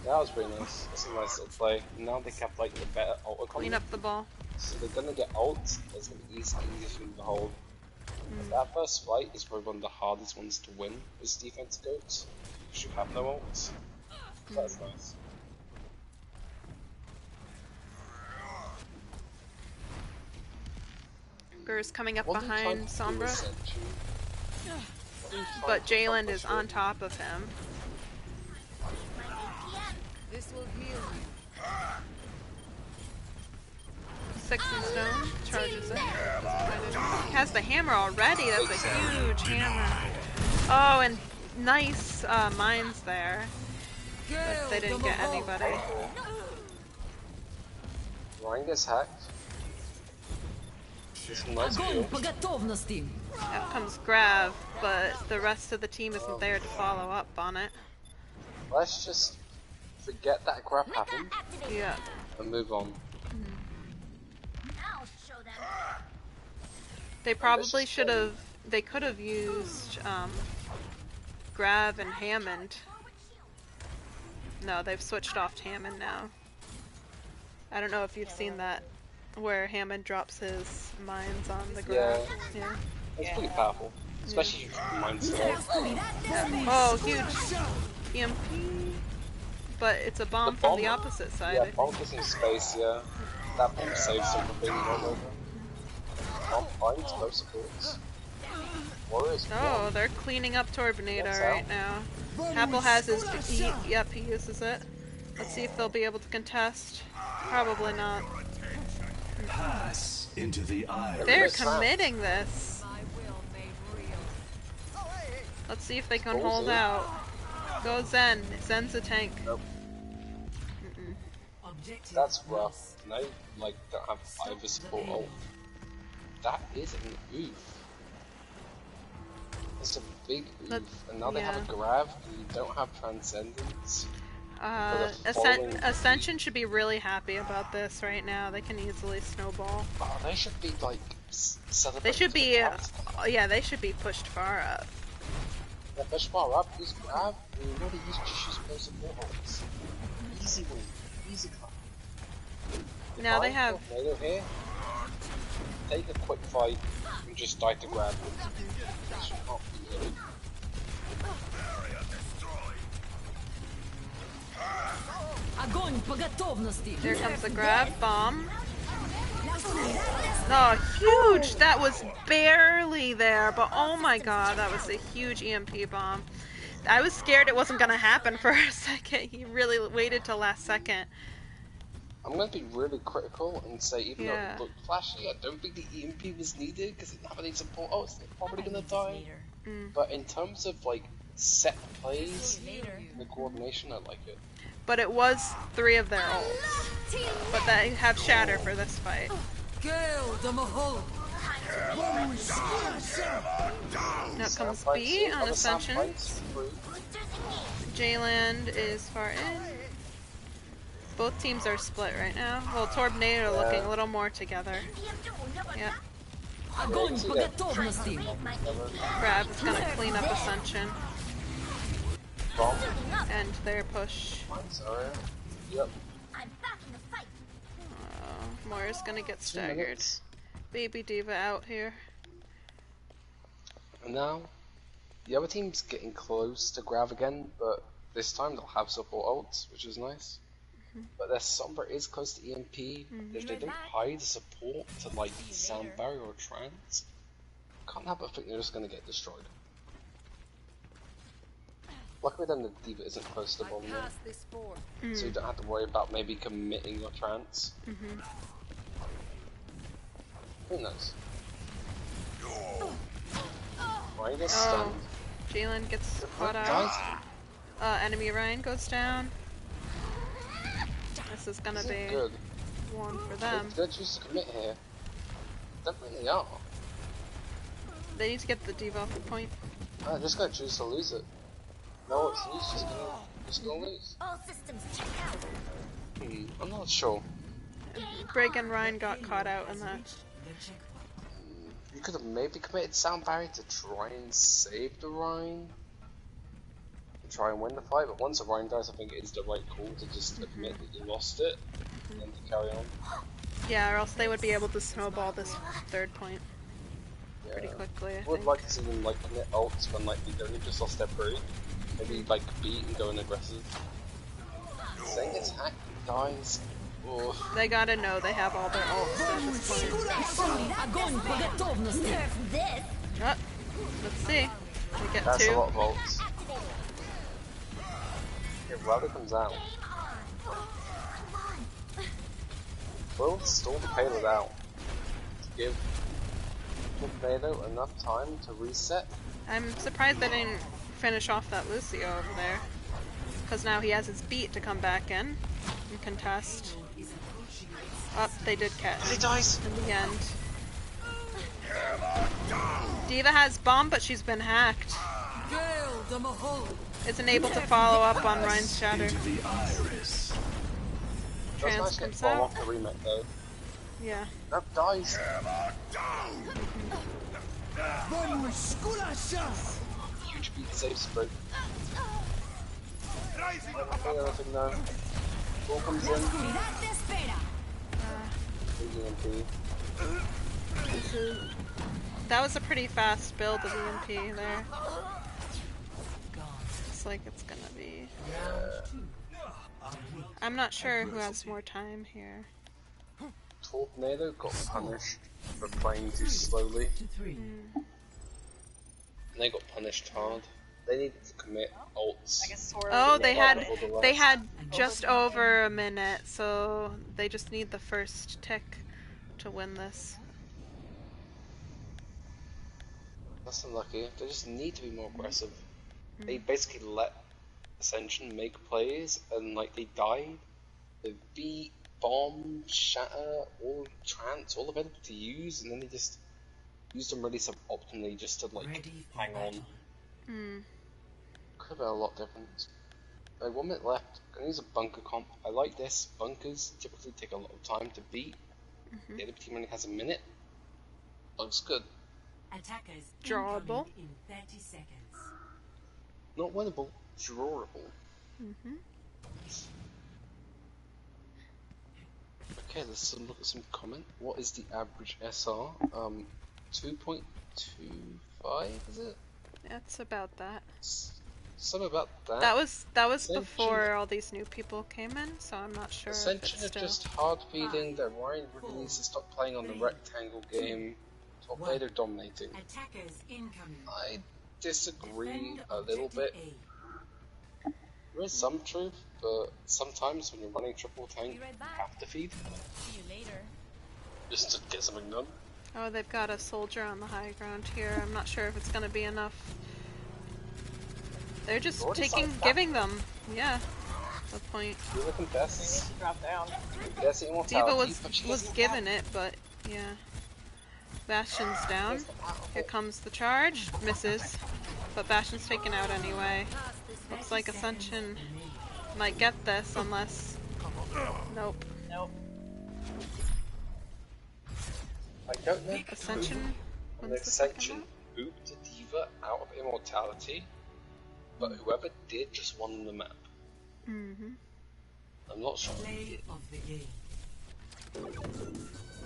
That was pretty nice. That's a nice little play. Now they kept like the better ult economy. Clean up the ball. So they're gonna get ults. It's gonna be easy for them to hold. That first fight is probably one of the hardest ones to win as defense goes. You should have no ults. That's nice. Gur's coming up behind Sombra. But Jalen is on top of him. This will heal you. Six and Stone charges it. He has the hammer already. That's a huge hammer. Oh, and nice mines there. but they didn't get anybody. Ryan gets hacked. This is a nice kill. Out comes Grav, but the rest of the team isn't there to follow up on it. Let's just forget that crap happened Yeah. and move on. I'll show them. They probably should have. They could have used Grav and Hammond. No, they've switched off to Hammond now. I don't know if you've seen that, where Hammond drops his mines on the Grav. Yeah. It's pretty powerful, especially if mine's slow. Oh, huge EMP. But it's a bomb from the opposite side. Yeah, bomb gets in space, yeah. That bomb saves some from being run over. Bomb finds no supports. Warriors. Oh, they're cleaning up Torbnado right now. Apple has his. Yep, he uses it. Let's see if they'll be able to contest. Probably not. Pass into the eye. They're committing this. Let's see if they can hold out. Go Zen. Zen's a tank. Nope. That's rough. Now you, like, don't have either support ult. That is an oof. It's a big oof. And now they have a Grav and you don't have Transcendence. Ascension should be really happy about this right now. They can easily snowball. Oh, they should be like celebrating. They should be, yeah, they should be pushed far up. Yeah, push far up. Use Grav. And you know they just use both support ults. Easy win, easy clap. Now they have. Torbnado here. Take a quick fight and just die to Grav. There comes the Grav bomb. Oh, huge! That was barely there, but oh my god, that was a huge EMP bomb. I was scared it wasn't gonna happen for a second. He really waited till last second. I'm gonna be really critical and say, even though it looked flashy, I don't think the EMP was needed because it didn't have any support. Oh, they're probably gonna die. But in terms of like set plays, the coordination, I like it. But it was 3 of their ults. But they have Shatter for this fight. Now comes B on Ascension. J-Land is far in. Both teams are split right now. Well, Torbnado looking a little more together. Yeah. Grav is gonna clean up Ascension. And their push. Yep. Moira's gonna get staggered. Baby Diva out here. And now, the other team's getting close to Grav again, but this time they'll have support ults, which is nice. But their Sombra is close to EMP. If they don't hide support to like Sound Barrier or Trance, can't help but think they're just gonna get destroyed. Luckily then the Diva isn't close to the bomb yet, so you don't have to worry about maybe committing your Trance. Who knows? Ryan gets stunned. Jalen gets caught out. Enemy Ryan goes down. This is gonna be good. one for them. They're choose to commit here. They really are. They need to get the Diva off the point. I'm just gonna choose to lose it. No, it's lose, just gonna lose. All systems check out. I'm not sure. Brig and Ryan got caught out in that. You could have maybe committed Sound Barrier to try and save the Rhine. And try and win the fight, but once the Rhine dies, I think it is the right call to just admit that you lost it and then to carry on. Yeah, or else they would be able to snowball this 3rd point pretty quickly. I would like to see them like commit ults when like they only just lost their Brute. Maybe like beat and go in aggressive. Zane gets hacked and dies. Oh. They gotta know they have all their ults at this point. Let's see. We get That's 2. a lot of ults. If Rowdy comes out, we'll stall the payload out to give Torbnado enough time to reset. I'm surprised they didn't finish off that Lucio over there. because now he has his beat to come back in and contest. Oh, they did catch He dies! in the end. Diva has bomb, but she's been hacked. Isn't able to follow up on Ryan's shatter. Into the iris. Trans comes out. Off the remake though. Yeah. That dies. Huge beat save spread. I don't think anything now. Ball comes in. EMP. That was a pretty fast build of EMP there. Looks like it's gonna be. I'm not sure who has more time here. Torbnado got punished for playing too slowly. And they got punished hard. They needed to commit ults. I guess Oh, they had just over a minute, so they just need the first tick to win this. That's unlucky. They just need to be more aggressive. They basically let Ascension make plays, and like they died. They beat, bomb, shatter, all trance, all available to use, and then they just used them really suboptimally just to like hang on. Could have been a lot different. 1 minute left. Gonna use a bunker comp. I like this. Bunkers typically take a lot of time to beat. The other team only has a minute. Looks good. Attackers Drawable. in 30 seconds. Not winnable, drawable. Okay, let's look at some comment. What is the average SR? 2.25, is it? That's about that. Something about that. That was Ascension- before all these new people came in, so I'm not sure. Ascension if are it's still... just hard feeding. Their Ryan really needs to stop playing on the rectangle game. Torbnado dominating. Attackers incoming. I disagree a little bit. There is some truth, but sometimes when you're running triple tank, you have to feed. See you later. Just to get something done. Oh, they've got a soldier on the high ground here. I'm not sure if it's gonna be enough. They're just giving them. Yeah. The point. Diva contests. to drop down. Guessing Diva mortality, was given it, but yeah. Bastion's down. Here comes the charge. Misses. But Bastion's taken out anyway. Looks like Ascension might get this unless... Nope. Nope. I don't know. Ascension An wins the second Ascension round? booped Diva out of immortality, but whoever did just won the map. I'm not sure. Play of the game.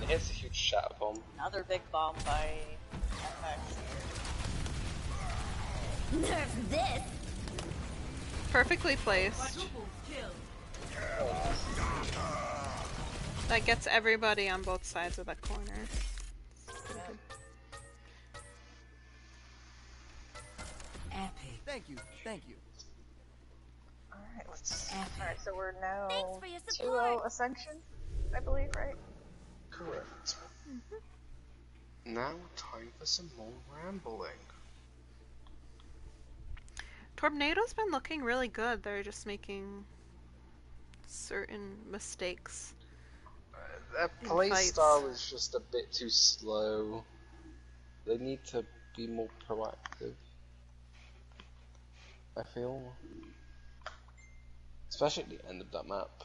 It hits a huge shatter bomb. Another big bomb by FX. Nerf this. Perfectly placed. That gets everybody on both sides of the corner. Epic. Thank you, thank you. Alright, Alright, so we're now Thanks for your 2-0 support. Ascension, I believe, right? Correct. Now time for some more rambling. Torbnado's been looking really good. They're just making certain mistakes. Their In play fights. style is just a bit too slow. They need to be more proactive, I feel. Especially at the end of that map.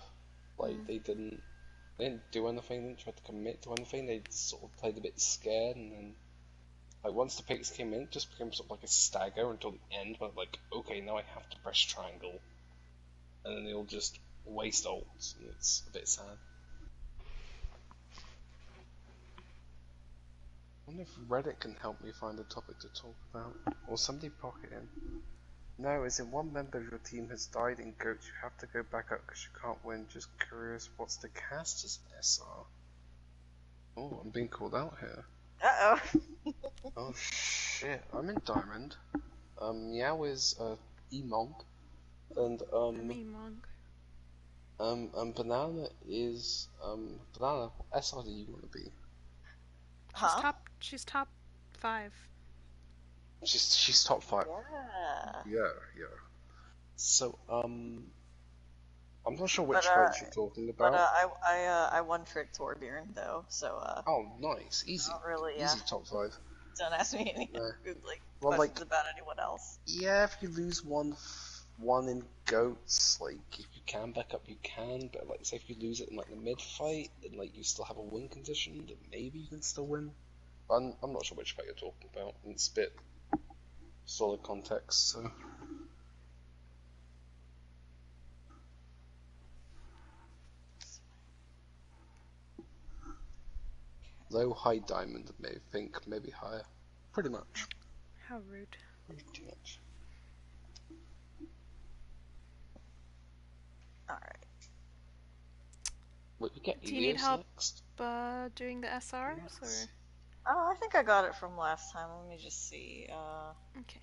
Like, they didn't do anything, they didn't try to commit to anything, they sort of played a bit scared, and then like once the picks came in, it just became sort of like a stagger until the end, but like, okay, now I have to press triangle. And then they'll just waste ults, and it's a bit sad. I wonder if Reddit can help me find a topic to talk about, or somebody pocket in. No, as in one member of your team has died in GOAT, you have to go back up because you can't win. Just curious, what's the caster's SR? Oh, I'm being called out here. Uh-oh. Oh shit, I'm in Diamond. Meow is E-Monk, and Banana is Banana. What SR do you want to be? Huh? She's top 5. She's top 5. Yeah. Yeah. So, I'm not sure which fights you're talking But about. I one trick Torbjorn though, so Oh, nice, easy, not really, easy top 5. Don't ask me any Yeah. like Well, questions like, about anyone else. yeah, if you lose one in goats, like if you can back up, you can. But like, say if you lose it in like the mid fight, and like you still have a win condition, then maybe you can still win. But I'm not sure which fight you're talking about. And it's a bit solid context, so. Low, high diamond, maybe higher. Pretty much. How rude. Pretty much. Alright. Wait, we get Do you need Elios help next? doing the SRs, or? Oh, I think I got it from last time. Let me just see. Okay.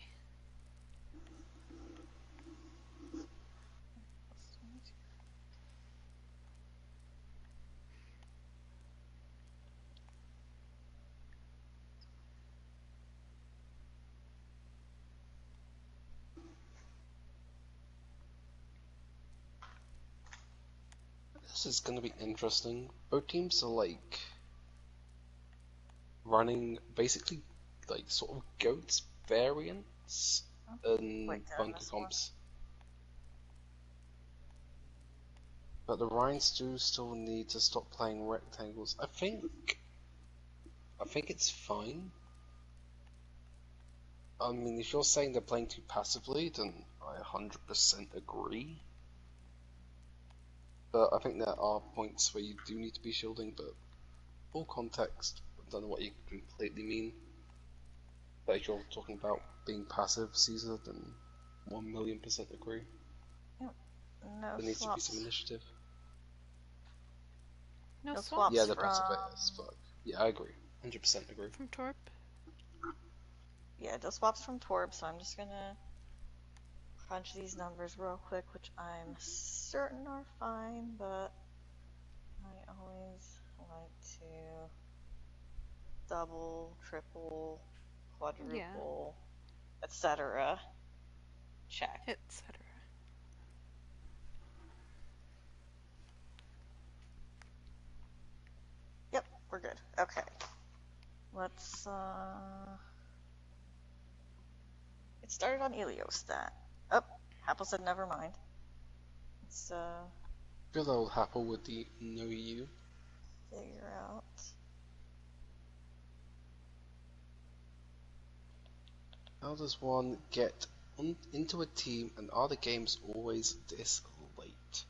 This is gonna be interesting. Both teams are like running basically like sort of goats variants and Wait, bunker comps. But the Rhines do still need to stop playing rectangles. I think it's fine. I mean, if you're saying they're playing too passively, then I 100% agree. But I think there are points where you do need to be shielding, but full context, I don't know what you completely mean. But if you're talking about being passive, Caesar, then 1,000,000% agree. No There needs to be swaps. some initiative. No No swaps Yeah, they're from... passive as fuck. Yeah, I agree. 100% agree. from Torb. Yeah, no swaps from Torb, so I'm just gonna crunch these numbers real quick, which I'm certain are fine, but I always like to double, triple, quadruple, etc. Check. Etc. Yep, we're good. Okay. Let's it started on Eliostat. Oh, Apple said never mind. Let's Good old Apple with the no you. figure out. How does one get into a team and are the games always this late?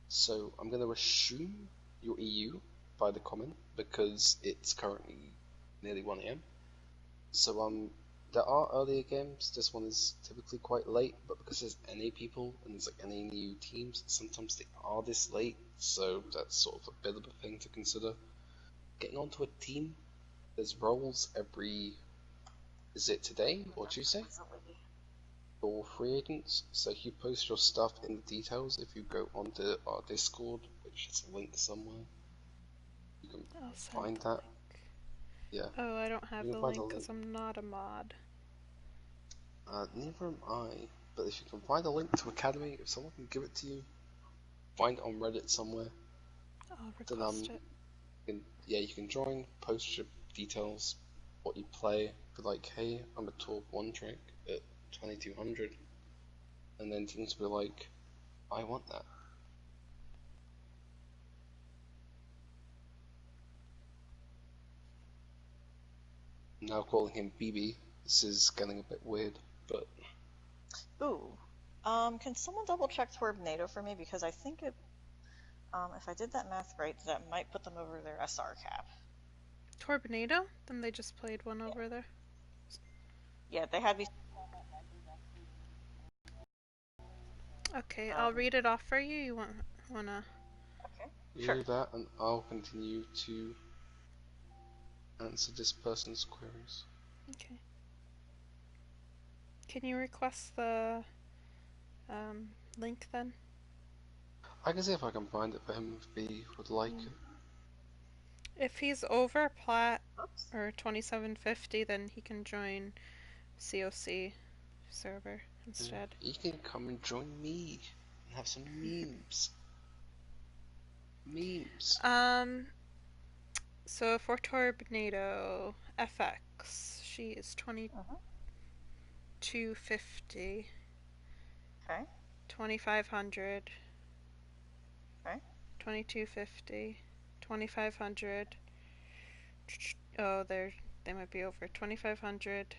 So I'm going to assume you're EU by the comment because it's currently nearly 1 AM. So there are earlier games. This one is typically quite late, but because there's NA people and there's like NA new teams, sometimes they are this late. So that's sort of a bit of a thing to consider. Getting onto a team, there's roles every. Is it today or Tuesday? For free agents. So if you post your stuff in the details, if you go onto our Discord, which is a link somewhere, you can find that. Yeah. Oh, I don't have the link because I'm not a mod. Neither am I. But if you can find a link to Academy, if someone can give it to you, find it on Reddit somewhere. I'll request it. You can join, post your details, what you play. Be like, hey, I'm a Torb 1 trick at 2200. And then teams will be like, I want that. Now calling him BB, this is getting a bit weird, but... Ooh. Can someone double check Torbnado for me? Because I think it, if I did that math right, that might put them over their SR cap. Torbnado? Then they just played one over there. Yeah, they had me. Okay, I'll read it off for you. You wanna? Okay. Sure. Do that, and I'll continue to answer this person's queries. Okay. Can you request the link then? I can see if I can find it for him if he would like it. If he's over plat or 2750, then he can join COC. server instead. You can come and join me and have some memes. Memes. So for Torbnado FX, she is 2250. Okay. 2500. Okay. 2250. 2500. Oh, they might be over 2500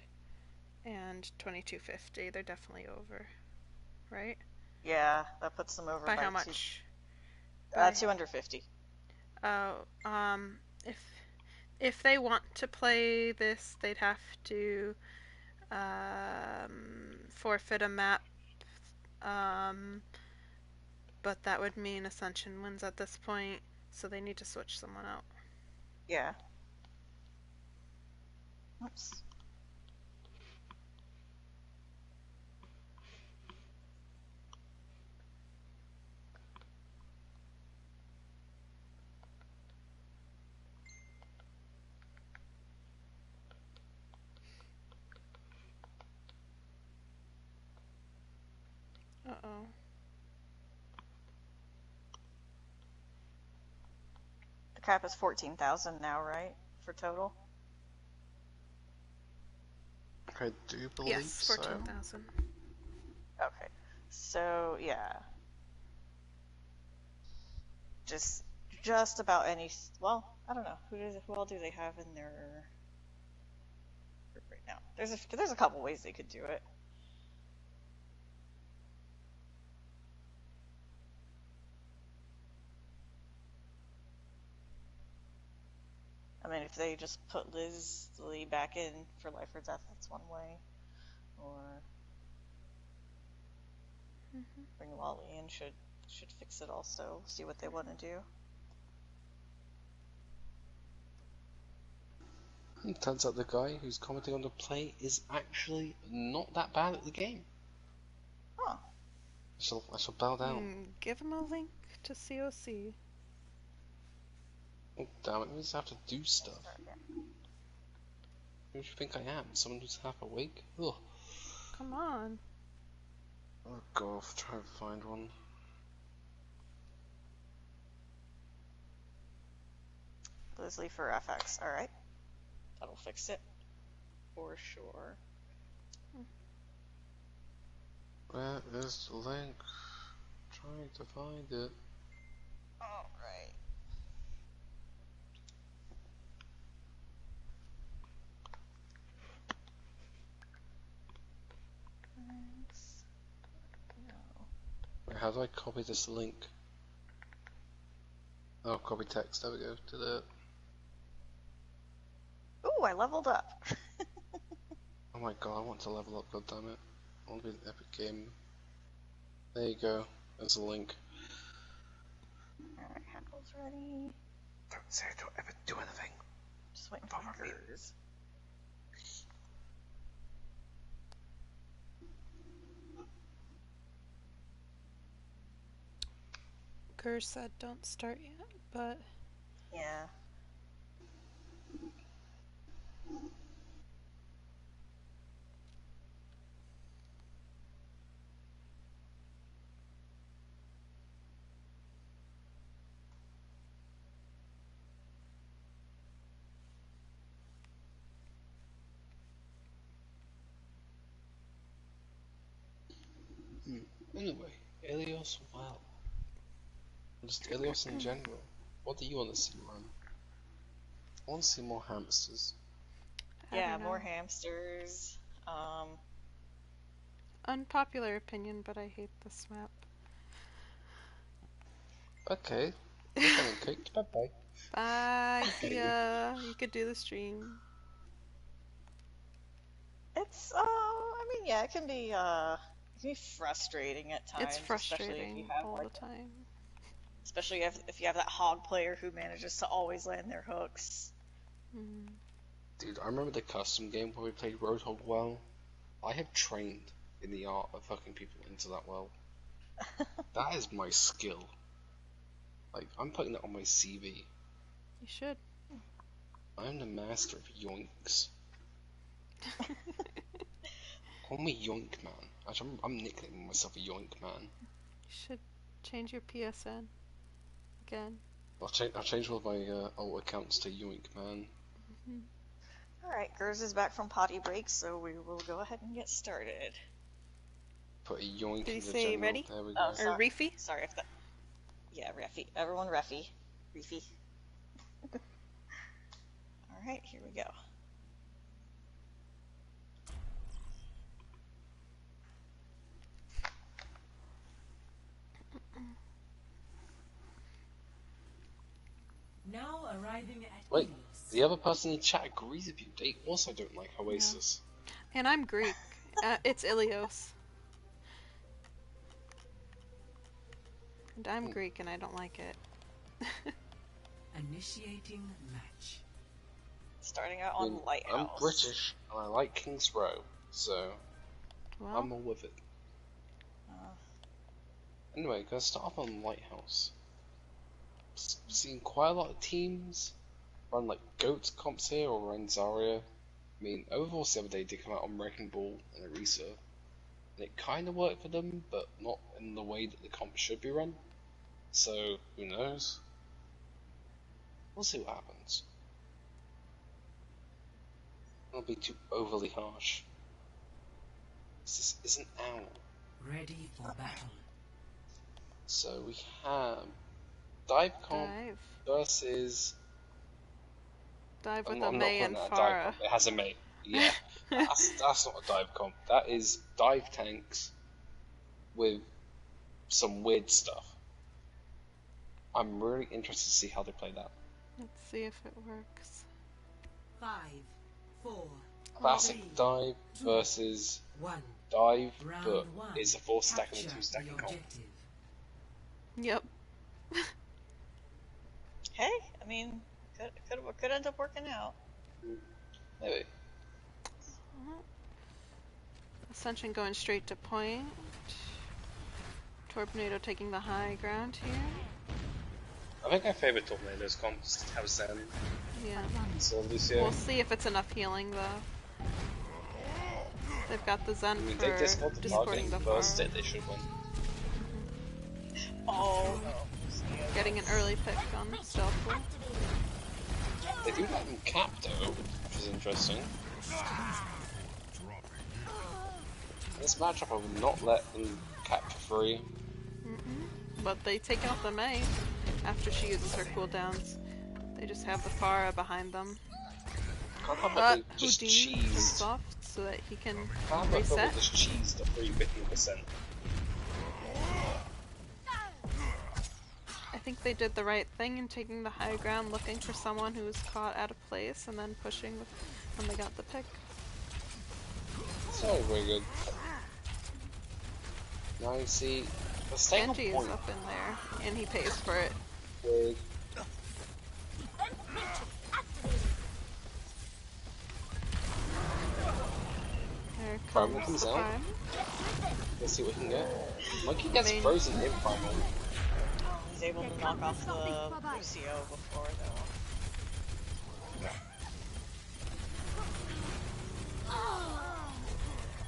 and 2250. They're definitely over, right? Yeah, that puts them over By by how two. much? By 250. Oh, if they want to play this, they'd have to forfeit a map. But that would mean Ascension wins at this point, so they need to switch someone out. Yeah. Oops. Uh-oh. The cap is 14,000 now, right? For total? I do believe Yes, so. 14,000. Okay. So, yeah. Just about any. Well, I don't know. Who all do they have in their group right now? There's a couple ways they could do it. I mean, if they just put Liz Lee back in for Life or Death, that's one way. Or bring Lolly in should fix it also. See what they want to do. It turns out the guy who's commenting on the play is actually not that bad at the game. Huh. I shall bow down. Give him a link to COC. Oh damn it, we just have to do stuff. Who do you think I am? Someone who's half awake? Ugh. Come on. Oh god, I'll try and find one. Liz Lee for FX. Alright. That'll fix it. For sure. Where is the link? Trying to find it. Alright. Thanks. No. Wait, how do I copy this link? Oh, copy text, there we go, to the... Ooh, I leveled up. Oh my god, I want to level up, goddammit. I want to be an epic game. There you go, there's a link. Alright, Hackle's ready. Don't say I don't ever do anything. Just waiting for Gers. Gers said don't start yet, but... Yeah. Anyway, Elios, wow. Just Elios in general. What do you want to see, man? I want to see more hamsters. Yeah, more hamsters. Unpopular opinion, but I hate this map. Okay, you're getting kicked. Bye bye. Bye, see ya. You could do the stream. It's I mean, yeah, it can be frustrating at times. It's frustrating especially if you have, all like, the time. Especially if you have that hog player who manages to always land their hooks. Dude, I remember the custom game where we played Roadhog well. I have trained in the art of hooking people into that well. That is my skill. Like, I'm putting that on my CV. You should. I'm the master of yoinks. Call me Yoink Man. Actually, I'm nicknaming myself a Yoink Man. You should change your PSN again. I'll change all of my old accounts to Yoink Man. Alright, Gers is back from potty break, so we will go ahead and get started. Put a yoink Did in he the say general. ready? There we go. Oh, Or sorry. Reefy? Sorry if that. Yeah, Reffy. Everyone, Reffy. Reefy. Alright, here we go. Now arriving at Wait, Eos. the other person in chat agrees with you. They also don't like Oasis. And I'm Greek. It's Ilios. And I'm Greek and I don't like it. Initiating match. Starting out I on mean, Lighthouse. I'm British and I like King's Row, so Well, I'm all with it. Anyway, gonna start off on Lighthouse. Seen quite a lot of teams run like GOAT comps here or run Zarya. I mean, Overwatch the other day did come out on Wrecking Ball and Orisa. And it kind of worked for them, but not in the way that the comp should be run. So, who knows? We'll see what happens. It won't be too overly harsh. This is an owl. Ready for battle. So we have Dive Comp Dive. versus. Dive with I'm a not May and calling that a dive Pharah. comp. It has a May. Yeah, that's not a dive comp. That is dive tanks with some weird stuff. I'm really interested to see how they play that. Let's see if it works. 5, 4, Classic 3, dive versus 1. dive, Round but 1. it's a 4-stack and a Capture 2-stack the comp. objective. Yep. Hey, I mean, could end up working out. Maybe. Ascension going straight to point. Torbnado taking the high ground here. I think I favour Torbnado's comps to have Zen. Yeah. So Lucio. We'll see if it's enough healing though. They've got the Zen I mean, for they discard the discording target the first, Pharah. they should win. Oh no. Getting an early pick on Stealth Pool. They do let them cap though, which is interesting. This matchup I would not let them cap for free. But they take out the May after she uses her cooldowns. They just have the Pharah behind them. Can't have But like they just Houdini cheesed. jumps off so that he can Can't have like reset. they just cheesed the 350%. I think they did the right thing in taking the high ground, looking for someone who was caught out of place, and then pushing when they got the pick. It's not very good. Now you see, let's take a Angie is point up in there, and he pays for it. with There Primal comes comes the out. prime. let's see what we can get. Monkey gets Main- frozen in Primal. He's able to knock off the Lucio before though.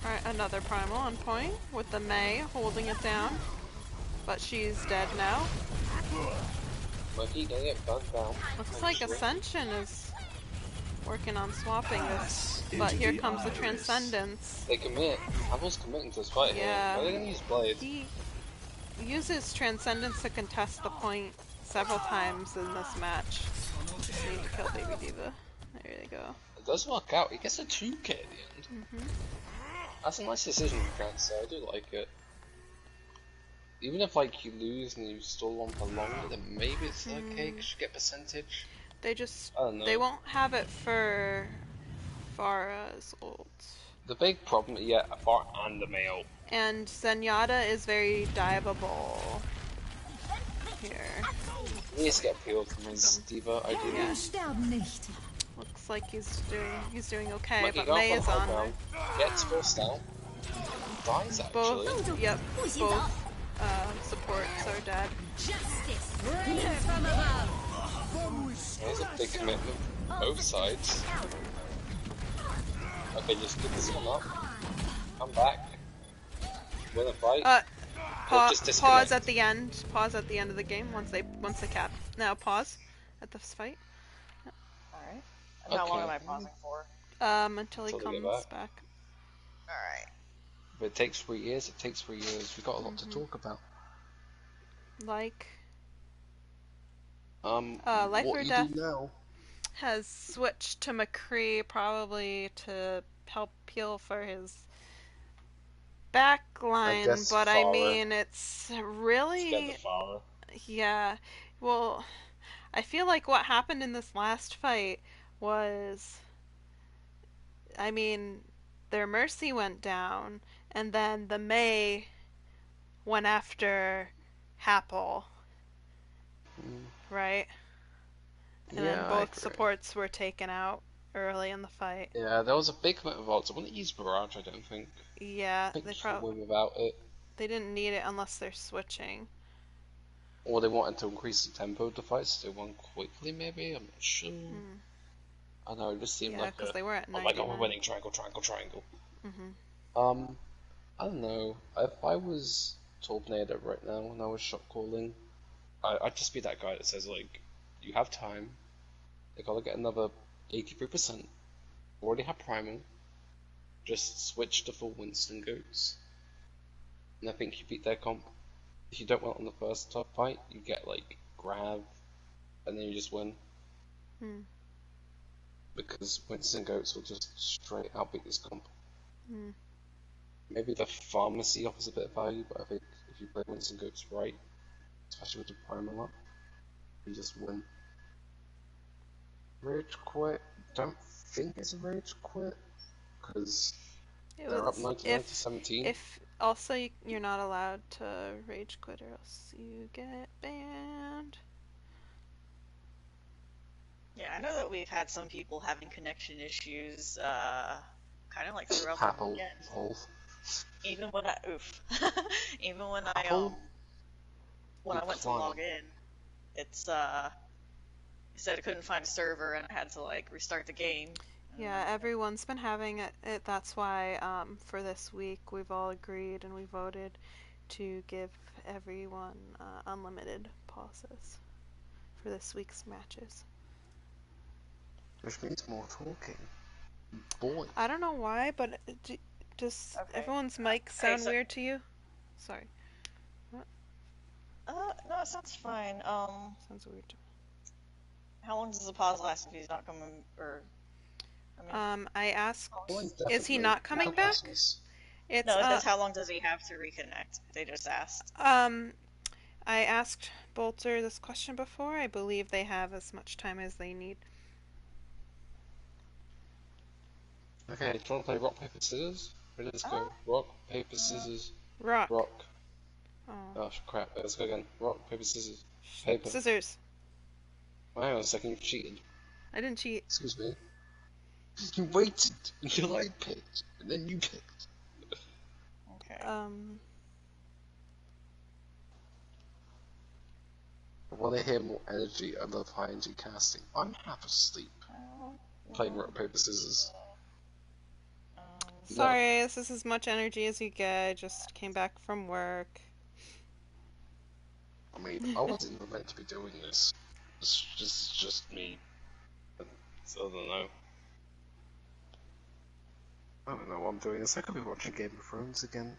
Alright, another primal on point with the May holding it down. But she's dead now. Monkey gonna get gunned down. Looks like Ascension is working on swapping this. But Into here the comes the iris. Transcendence. They commit. Havel's committing to this fight Yeah. here. Are they gonna use Blade? He uses Transcendence to contest the point several times in this match. Just need to kill Baby Diva. There they go. It does work out. He gets a 2k at the end. That's a nice decision from France, so I do like it. Even if like you lose and you still on for longer, then maybe it's okay because you get percentage. They just I don't know. they won't have it for Pharah's ult. The big problem, yeah, a far and the male. And Zenyatta is very diveable here. He needs to get peeled from his diva, ideally. Yeah. Sterben nicht. Looks like he's doing okay, Monkey but got May from is high on ground, gets forced out, dies actually. both. Yep, both supports are dead. Justice reigns from above. There's a big commitment from both sides. Okay, just give this one up. come back, win a fight, or just Pause disconnect. at the end. Pause at the end of the game once they cap. Now pause at this fight. Alright. And how long am I pausing for? Until he Until they get comes back. back. Alright. If it takes 3 years, it takes 3 years. We've got a lot to talk about. Like Life what or you Death do now? has switched to McCree probably to help peel for his I backline, guess but I Farah. mean it's really Scared the Farah. yeah. Well, I feel like what happened in this last fight was, I mean, their Mercy went down, and then the May went after Happle, right? And then Yeah, I both agree. supports were taken out early in the fight. Yeah, there was a big amount of odds. I wouldn't use Barrage, I don't think. Yeah, I think they you can win without it. didn't need it unless they're switching. Or they wanted to increase the tempo of the fight so they won quickly, maybe? I'm not sure. I know, it just seemed like because they were at oh my god, 99. we're winning, triangle, triangle, triangle. Mm-hmm. I don't know. If I was Torbnado right now and I was shot calling, I'd just be that guy that says, like, you have time, they gotta get another 83%, already have Primal, just switch to full Winston Goats, and I think you beat their comp. If you don't win on the first top fight, you get, like, Grav, and then you just win. Because Winston Goats will just straight out beat this comp. Maybe the pharmacy offers a bit of value, but I think if you play Winston Goats right, especially with the primal up, you just win. Rage quit, don't think it's a rage quit, because they're up 99 to 17. If also you're not allowed to rage quit or else you get banned. Yeah, I know that we've had some people having connection issues, kind of like throughout the Apple, weekend. Even when I even when Apple? I went to log in, it's it said I couldn't find a server and I had to like restart the game. Yeah, everyone's been having it. That's why for this week we've all agreed and we voted to give everyone unlimited pauses for this week's matches. Which means more talking. Boy. I don't know why, but does everyone's mic sound weird to you? Sorry. What? No, it sounds fine. Sounds weird to me. How long does the pause last if he's not coming, or? I asked, Oh, is he not coming back? Passes. It's no, it says how long does he have to reconnect? They just asked. I asked Bolter this question before. I believe they have as much time as they need. Okay, do you want to play rock, paper, scissors? Let's go. Rock, paper, scissors. Rock. Rock. Oh Crap. Let's go again. Rock, paper, scissors. Paper. Scissors. Hang on a second, you cheated. I didn't cheat. Excuse me. You waited until I picked, and then you picked. Okay. I want to hear more energy. I love high energy casting. I'm half asleep. Playing rock, paper, scissors. Sorry, this is as much energy as you get. I just came back from work. I mean, I wasn't even meant to be doing this. It's just me. So I don't know. I don't know what I'm doing. It's like I'll be watching Game of Thrones again.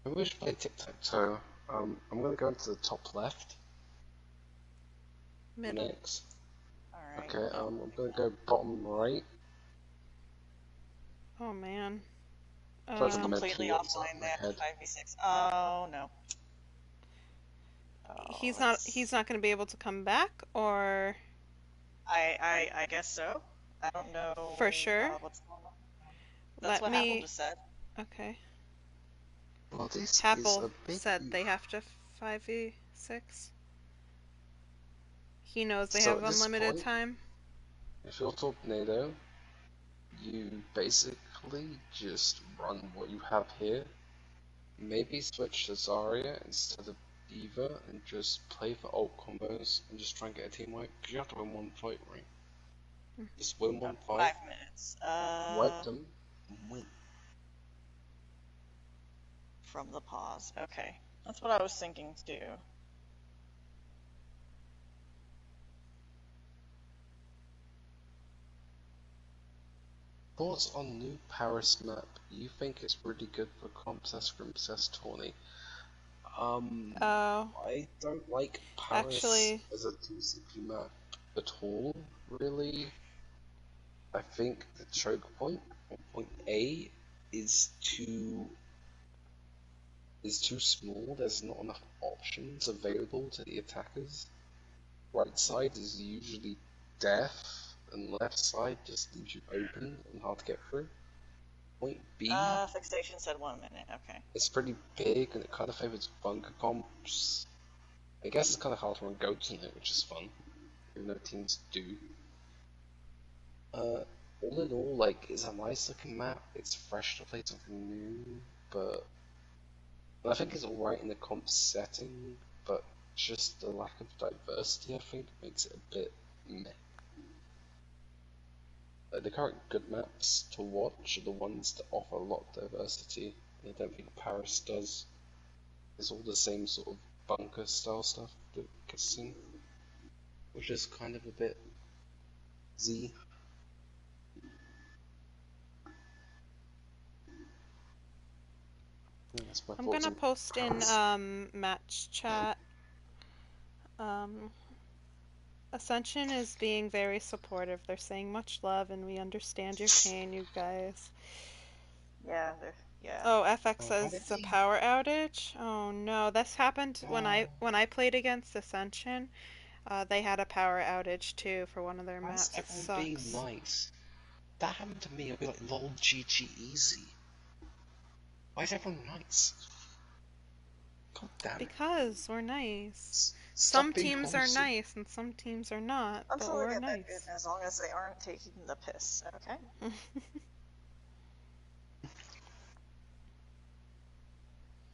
Maybe we should play tic-tac-toe. I'm gonna go into the top left. Middle. Next. Alright. Okay, I'm gonna go bottom right. Oh man. Try to Completely mentally what's up offline in my there. head. 5v6. Oh no. He's not going to be able to come back, or I guess so. I don't know. For sure? What's going on. That's what Apple just said. Okay. Well, this Happle is a big said they have to 5v6. He knows they have unlimited time. If you're Torbnado, you basically just run what you have here. Maybe switch to Zarya instead of Diva and just play for ult combos and just try and get a team wipe. Because you have to win one fight, right? Just win one fight. 5 minutes. seconds. Wipe them and win. From the pause. Okay. That's what I was thinking too. Thoughts on new Paris map? You think it's really good for Comtesse Princess Tourney? Oh, I don't like Paris actually, as a 2CP map at all, really. I think the choke point on point A is too small. There's not enough options available to the attackers. Right side is usually death, and left side just leaves you open and hard to get through. Point B, Fixation said 1 minute. Okay. it's pretty big and it kind of favors bunker comps. I guess it's kind of hard to run goats in it, which is fun, even though teams do. All in all, like, it's a nice looking map. It's fresh to play something new, but I think it's alright in the comp setting, but just the lack of diversity, I think, makes it a bit meh. The current good maps to watch are the ones that offer a lot of diversity, and I don't think Paris does. It's all the same sort of bunker style stuff that gets seen, which is kind of a bit Z. I'm gonna post in match chat. Ascension is being very supportive. They're saying much love and we understand your pain, you guys. Yeah. Oh, FX says it's a power outage. Oh no, this happened when I played against Ascension. They had a power outage too for one of their maps. It sucks. Being nice. That happened to me. I'd be like, lol, GG, easy. Why is everyone nice? God damn it. Because we're nice. Stop Some being teams are wholesome. nice and some teams are not, I'm but totally we're get that nice. as long as they aren't taking the piss. Okay.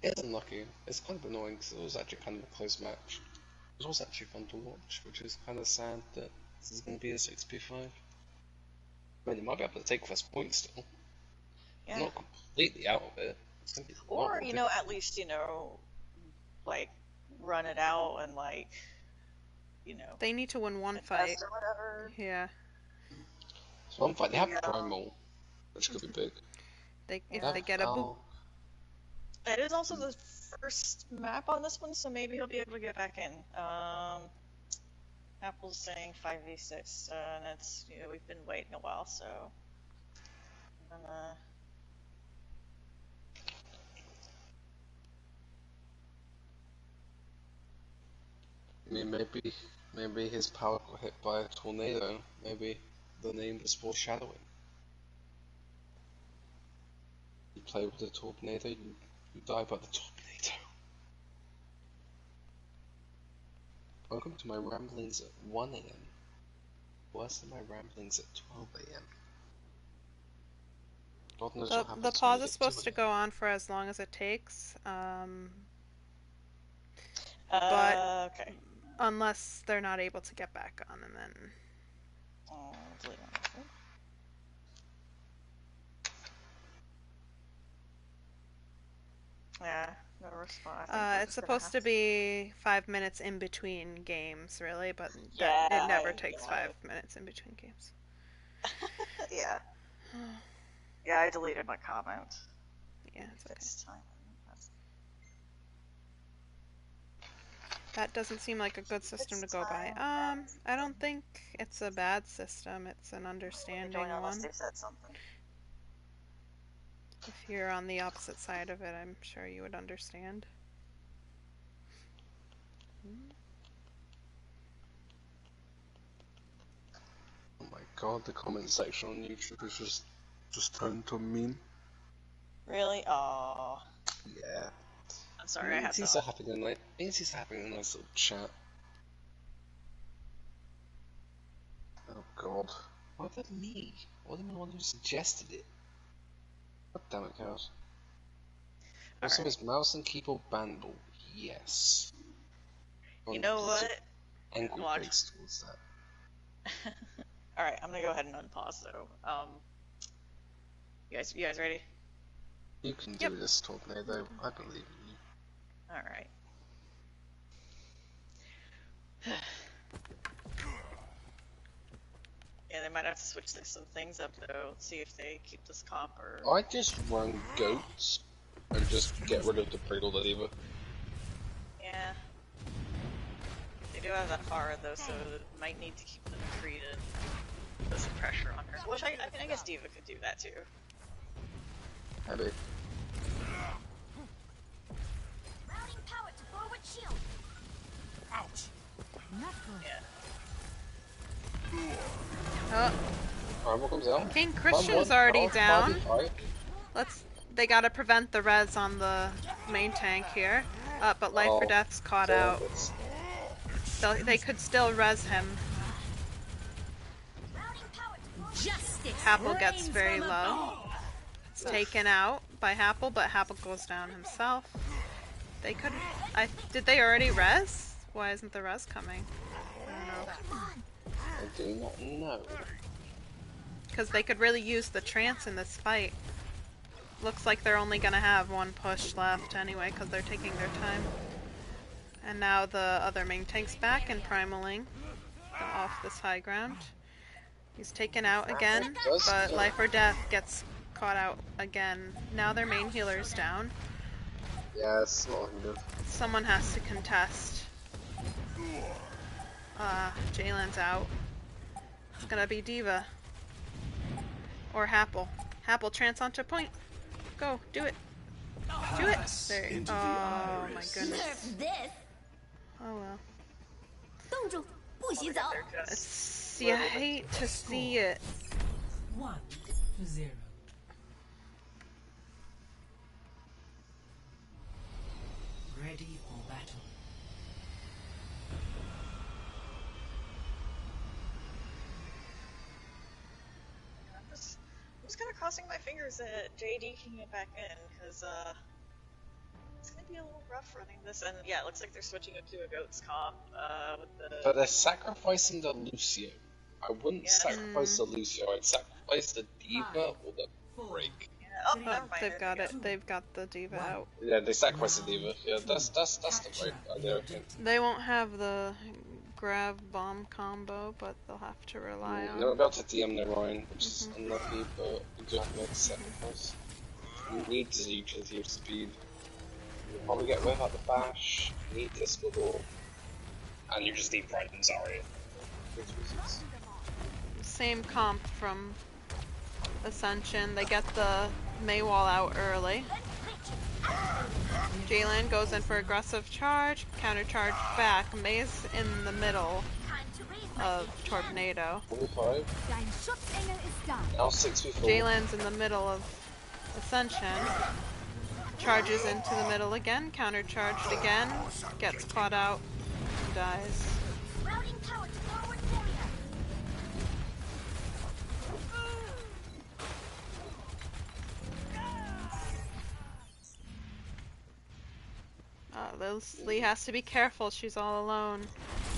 It's unlucky. It's kind of annoying because it was actually kind of a close match. It was actually fun to watch, which is kind of sad that this is going to be a 6v5. I mean, it might be able to take first point still. Yeah. Not completely out of it. Or, at least, like, run it out and, like, They need to win one fight. or whatever. Yeah. So one fight, they have Primal, which could be big. If they get a boot. It is also the first map on this one, so maybe he'll be able to get back in. Apple's saying 5v6, and it's, we've been waiting a while, so I'm gonna... I mean, maybe his power got hit by a tornado. Maybe the name was foreshadowing. You play with the Torbnado, you die by the Torbnado. Welcome to my ramblings at 1 AM. Worse than my ramblings at 12 AM. God knows what happens The pause is supposed to go on for as long as it takes. But okay. Unless they're not able to get back on, and then. Delete one. Yeah, no response. It's supposed to be 5 minutes in between games, really, but it never takes 5 minutes in between games. Yeah. Yeah, I deleted my comment. Yeah, it's okay. It's time. That doesn't seem like a good system to go by. I don't think it's a bad system. It's an understanding one. They said something. If you're on the opposite side of it, I'm sure you would understand. Oh my god, the comment section on YouTube is just turned to a meme. Really? Aww. Yeah. I'm sorry, I have to. It's happening in a nice little chat. Oh god. Why did me? Why did the one who suggested it? God damn it, Chaos. Also, is mouse and keyboard bannable? Yes. You know what? Angry face towards that. Alright, I'm gonna go ahead and unpause though. You guys ready? You can do this, Torbnado. I believe in you. Alright. Yeah, they might have to switch some things up though. Let's see if they keep this comp or... I just run goats and just get rid of the Cradle the Diva. Yeah. They do have that far though, so it might need to keep them treated. Put some pressure on her. Which I mean, I guess Diva could do that too. Maybe. Routing power to forward shield. Ouch. Not good. Yeah. Oh, Primal comes out. King Christian's already down. They gotta prevent the res on the main tank here. But Life or Death's caught out. They could still res him. Justice. Happel gets very low. It's taken out by Happel, but Happel goes down himself. They could... did they already res? Why isn't the res coming? I don't know. I do not know. Because they could really use the trance in this fight. Looks like they're only gonna have one push left anyway, because they're taking their time. And now the other main tank's back and primaling off this high ground. He's taken out again, but Life or Death gets caught out again. Now their main healer's down. Yeah, it's not good. Someone has to contest. Jalen's out. It's gonna be Diva. Or Happel. Happel, trance onto point. Go, do it. Do it! There. Oh my goodness. Nerf this. Oh well. 冻住，不洗澡。 See, I hate to see it. 1-0. Ready for battle. I'm just kind of crossing my fingers that JD can get back in, because it's gonna be a little rough running this. And yeah, it looks like they're switching up to a goat's comp with the... But they're sacrificing the Lucio. I wouldn't sacrifice the Lucio, I'd sacrifice the Diva or the Break. Yeah. Oh, never mind. They've got it. They've got the Diva out. Yeah, they sacrifice the Diva. Yeah, that's the right idea, I think. They won't have the grab bomb combo, but they'll have to rely on. They're about to DM their Ryan, which is unlucky, but you do have to make a sacrifice. You need to use your speed. You'll probably get without the bash, you need this little, and you just need Pride and Zarya. Same comp from Ascension. They get the Maywall out early. Jalen goes in for aggressive charge, counter charge back. May's in the middle of Torbnado. 45. Dein Schutzengel ist da. Now 64. Jalen's in the middle of Ascension. Charges into the middle again, counter charged again, gets caught out, and dies. Routing power to forward warrior. Lee has to be careful, she's all alone.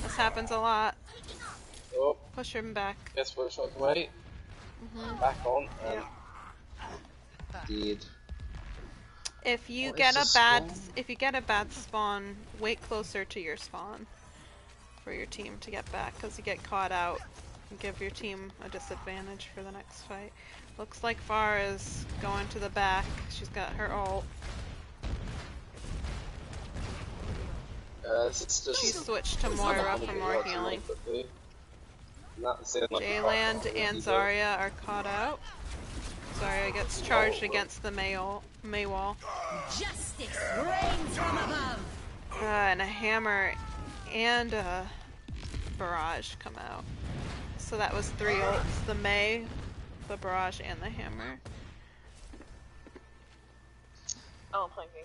This happens a lot. Oh, Push him back. guess what? Wait. Back on. Indeed. If you What get is a the bad spawn, wait closer to your spawn for your team to get back, because you get caught out and give your team a disadvantage for the next fight. Looks like Far is going to the back. She's got her ult. She switched to Moira for more healing. Jayland and Zarya are caught out. Zarya gets charged against the Maywall. Justice reigns from above. And a hammer and a barrage come out. So that was 3 ults. The May, the barrage, and the hammer. Oh, I'm playing me.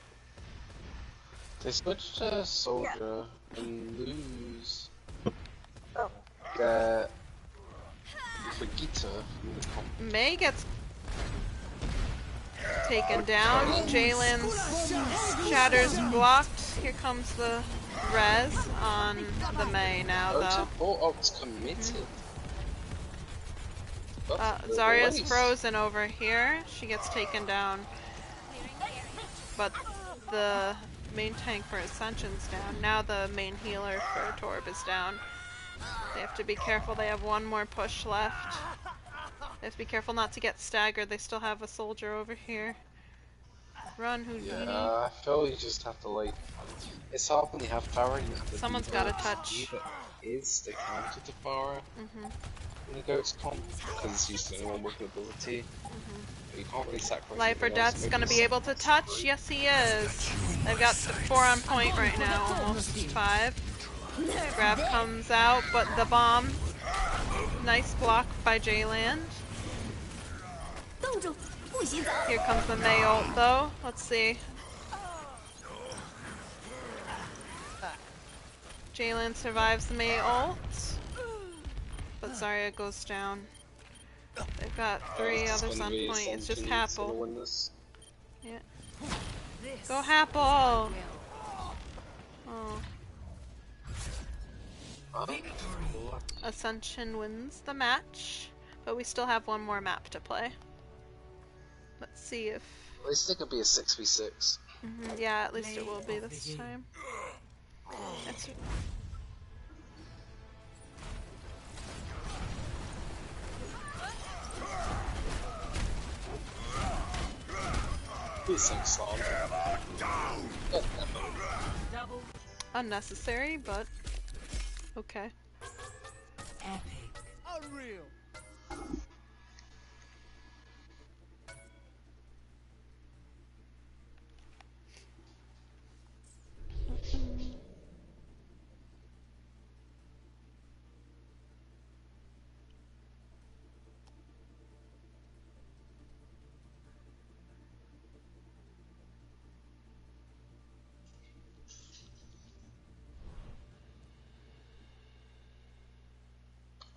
They switched to Soldier and lose. Oh. Brigitte from the comp. May gets taken down. Jalen's Shatter's blocked. Here comes the res on the May now, though. All ults committed. Zarya's Nice. frozen over here. She gets taken down. But the main tank for Ascension's down. Now the main healer for Torb is down. They have to be careful. They have one more push left. They have to be careful not to get staggered. They still have a soldier over here. Run, Houdini. Yeah, I feel you just have to like. It's hard when you have Farah and you have the Someone's Diva. gotta touch. Diva is the counter to Farah in the Goat's comp because it's used to anyone with an ability. But you can't really sacrifice. Life or anything else, Death's maybe gonna be able to touch. Yes, he is. They've got 4 on point right now, almost 5. Grab comes out, but the bomb. Nice block by J-Land. 冻住，不洗澡。 Here comes the Mei ult though. Let's see. J-Land survives the Mei ult. But Zarya goes down. They've got 3 others on point. It's just Happel. Yeah. Go Happel! Oh. Ascension wins the match, but we still have one more map to play. Let's see if... At least it could be a 6v6. Yeah, at least it will be this time. That's... Unnecessary, but okay. Epic. Unreal.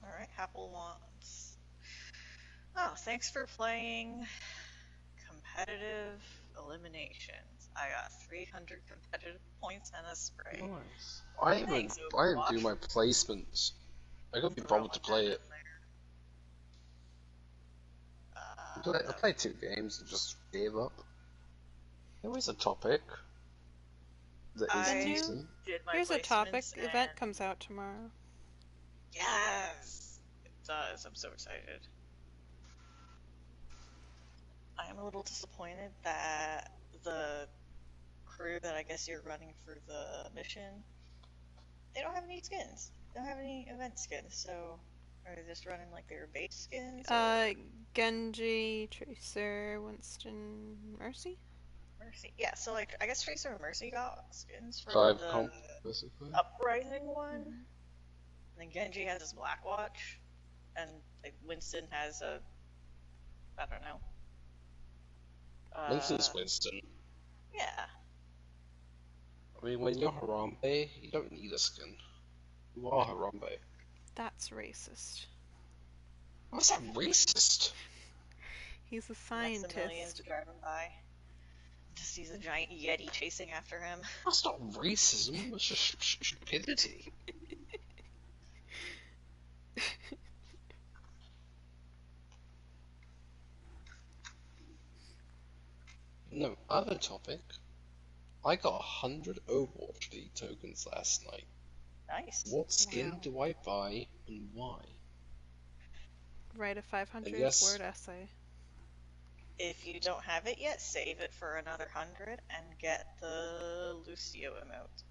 Alright, Happel wants. Oh, thanks for playing competitive eliminations. I got 300 competitive points and a spray. Nice. I didn't do my placements. I couldn't be bothered to play it. I played 2 games and just gave up. There is a topic that is decent. Here's a topic. Event comes out tomorrow. Yes! It does. I'm so excited. I am a little disappointed that the crew that I guess you're running for the mission, they don't have any skins. They don't have any event skins, so are they just running like their base skins? Genji, Tracer, Winston, Mercy? Mercy. Yeah, so like I guess Tracer and Mercy got skins for 5 the comp, basically. Uprising one. And then Genji has his Black Watch, and like Winston has a I don't know. Winston's Winston. Yeah. I mean, when you're Harambe, you don't need a skin. You are Harambe. That's racist. What's that racist? He's a Lots of scientist. millions driving by. Just sees a giant Yeti chasing after him. That's not racism, that's just stupidity. No, other topic. I got 100 Overwatch League tokens last night. Nice. What skin do I buy and why? Write a 500 Yes. word essay. If you don't have it yet, save it for another 100 and get the Lucio emote.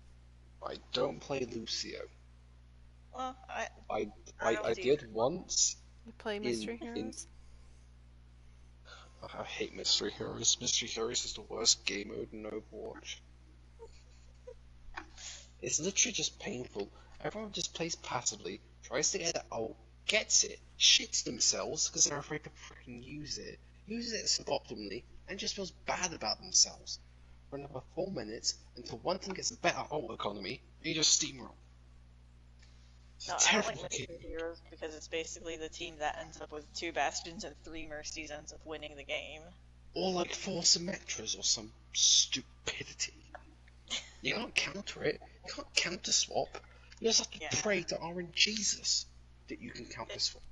I don't play Lucio. Well, I did once. You play Mystery Heroes? I hate Mystery Heroes. Mystery Heroes is the worst game mode in Overwatch. It's literally just painful. Everyone just plays passively, tries to get it out, gets it, shits themselves because they're afraid to freaking use it, uses it suboptimally, and just feels bad about themselves. For another 4 minutes until one team gets a better ult economy, and you just steamroll. no, I don't like Mystery Heroes because it's basically the team that ends up with 2 Bastions and 3 Mercies ends up winning the game. Or like 4 Symmetras or some stupidity. You can't counter it, you can't counter swap, you just have to pray to RNGesus that you can counter swap.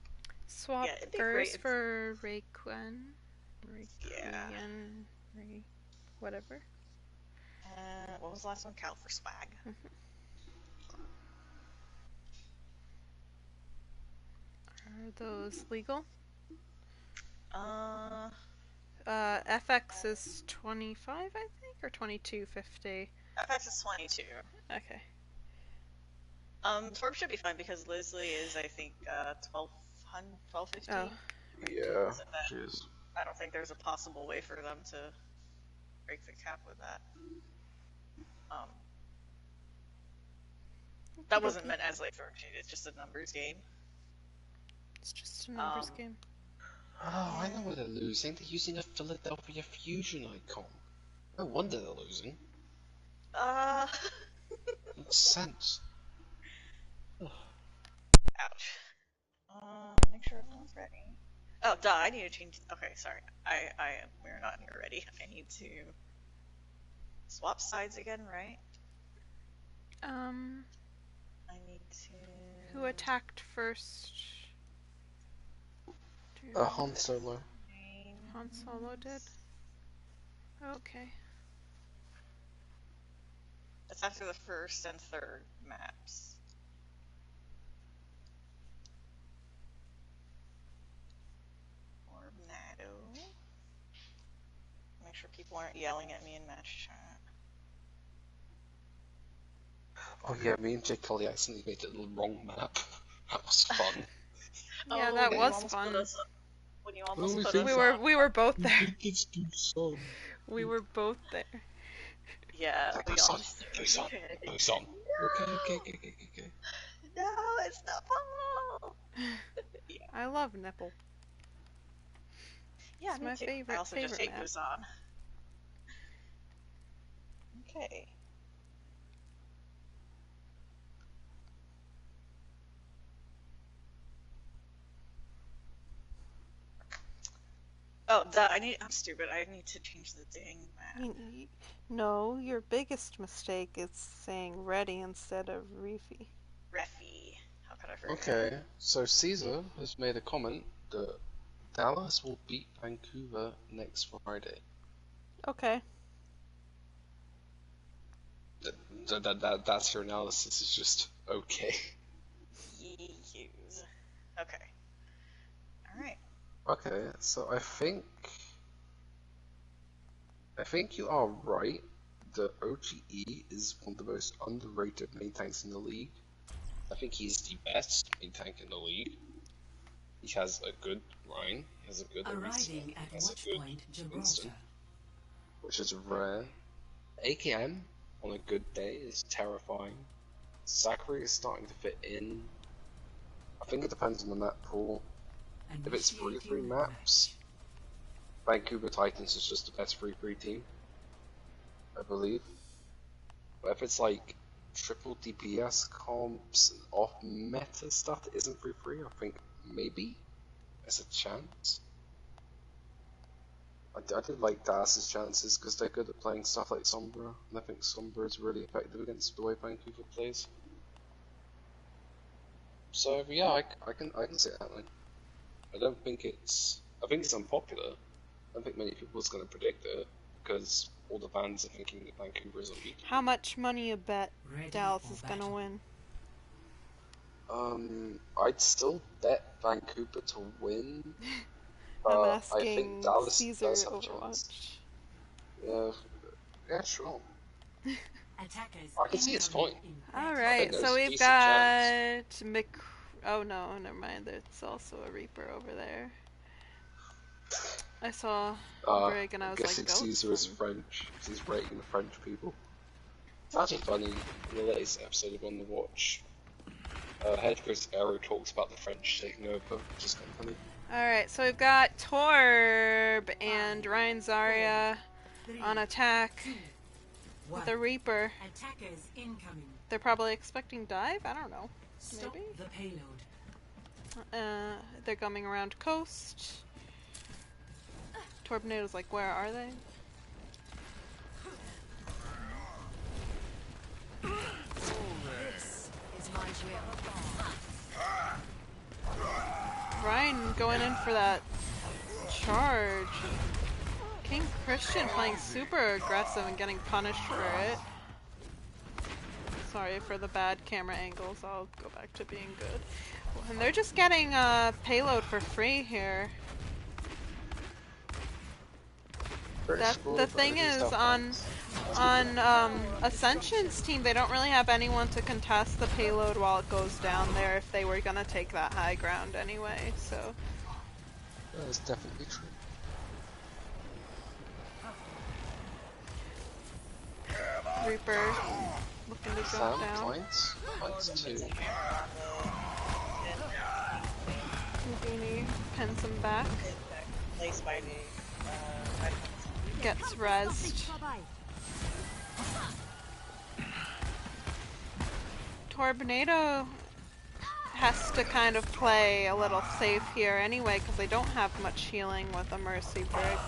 swap it'd be great Furs if, for Rayquan. yeah. Whatever. What was the last one? Cal for swag. Are those legal? FX is 25, I think, or 22.50. FX is 22. Okay. Torb should be fine because Leslie is, I think, 1250. Oh. Yeah, So she is. I don't think there's a possible way for them to break the cap with that. That wasn't meant as like for it's just a numbers game. It's just a numbers game. Oh, I know why they're losing. They're using a Philadelphia Fusion icon. No wonder they're losing. Makes sense. Ouch. Make sure everyone's ready. Oh, duh, I need to change. Okay, sorry. We're not here ready. I need to swap sides again, right? I need to. Who attacked first? Han Solo. Han Solo did? Okay. It's after the first and third maps. Torbnado. Make sure people aren't yelling at me in match chat. Oh yeah, me and Jake Kelly accidentally made it the wrong map. That was fun. Yeah, that was fun. When you almost put us we were both there. Son. We were both there. Yeah, we all Goes on. Okay. No, it's not ball. Yeah. I love Nipple. Yeah, it's my too. favorite. I also just hate Busan. Okay. Oh, I'm stupid. I need to change the dang map. No, your biggest mistake is saying ready instead of Reefy. Refy. How could I forget? Okay, so Caesar has made a comment that Dallas will beat Vancouver next Friday. Okay. That's your analysis. It's just okay. Use. Okay. Alright. Okay, so I think you are right. The OGE is one of the most underrated main tanks in the league. I think he's the best main tank in the league. He has a good line, he has a good Arriving reset, at he has a good Watchpoint Gibraltar, instant, which is rare. AKM on a good day is terrifying. Zachary is starting to fit in. I think it depends on the map pool. If it's 3-3 maps, Vancouver Titans is just the best 3-3 team, I believe. But if it's like triple DPS comps and off meta stuff that isn't 3-3, I think maybe there's a chance. I did like Dallas's chances because they're good at playing stuff like Sombra, and I think Sombra is really effective against the way Vancouver plays. So yeah, I can see it happening. I think it's unpopular. I don't think many people is going to predict it because all the fans are thinking that Vancouver is unbeatable. How much money you bet Dallas is going to win? I'd still bet Vancouver to win. I'm asking I think Dallas Caesar does have a Overwatch. chance. Yeah, sure. Attackers I can see his point. Alright, so we've got oh no, never mind. There's also a Reaper over there. I saw Brig and I was guessing like, Caesar is French. He's rating the French people. It's actually funny. In the latest episode of On the Watch, Hedgeco's Arrow talks about the French taking over, which is kind of funny. Alright, so we've got Torb and Ryan Zarya on attack with a Reaper. Attackers incoming. They're probably expecting dive? I don't know. Stop Maybe? the payload. They're coming around coast. Torbnado's like, where are they? This is my will. Ryan going in for that charge. King Christian playing super aggressive and getting punished for it. Sorry for the bad camera angles, I'll go back to being good. And they're just getting payload for free here. The thing is, on Ascension's team, they don't really have anyone to contest the payload while it goes down there if they were gonna take that high ground anyway, so... That is definitely true. Reaper looking to jump down. Points 2. Houdini pins him back. Place by the Gets rezzed. Torbnado has to kind of play a little safe here anyway because they don't have much healing with a Mercy Brig.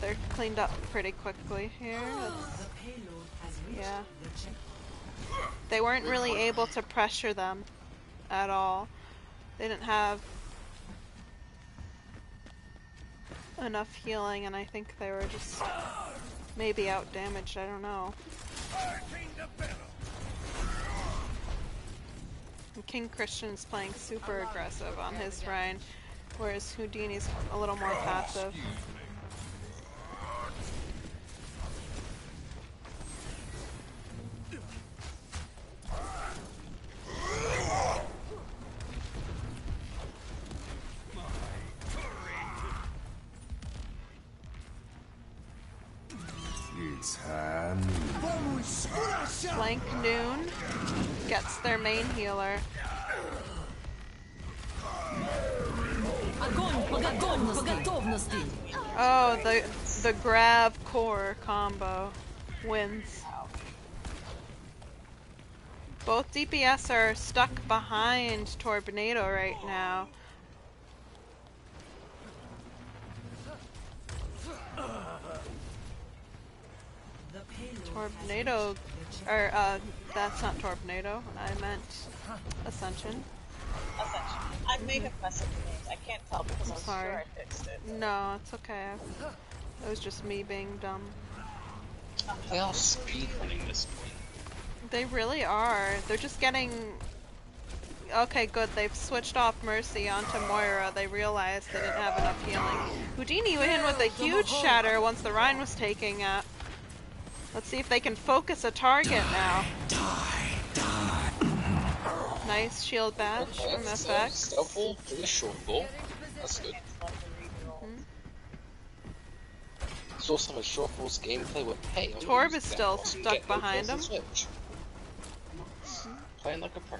They're cleaned up pretty quickly here. Yeah. They weren't really able to pressure them at all. They didn't have enough healing, and I think they were just maybe out damaged, I don't know. And King Christian's playing super aggressive on his Rhine, whereas Houdini's a little more passive. Flank Noon gets their main healer. Oh, the grab core combo wins. Both DPS are stuck behind Torbnado right now. Torbnado, or that's not Torbnado, I meant Ascension. Ascension. I may have messed up the names. I can't tell because I was sure I fixed it. No, it's okay. It was just me being dumb. They are speedrunning this point. They really are. They're just getting... Okay, good. They've switched off Mercy onto Moira. They realized they didn't have enough healing. Houdini went in with a huge shatter once the Rhine was taking it. Let's see if they can focus a target now. Nice shield badge from FX. Stealthful, pretty shortfall. That's good. Saw some of Shortfall's gameplay with hey. Torb is still stuck behind him. Playing like a pro.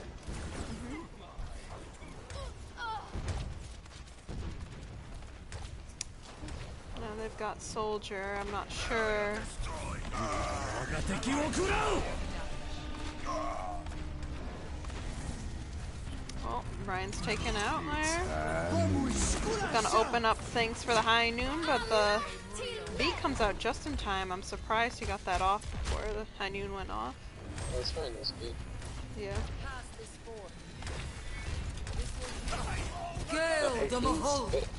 Now they've got Soldier. I'm not sure. Oh, Ryan's taken out there. Gonna open up things for the High Noon, but the beat comes out just in time. I'm surprised he got that off before the High Noon went off. Oh, that's fine, that's good. Yeah.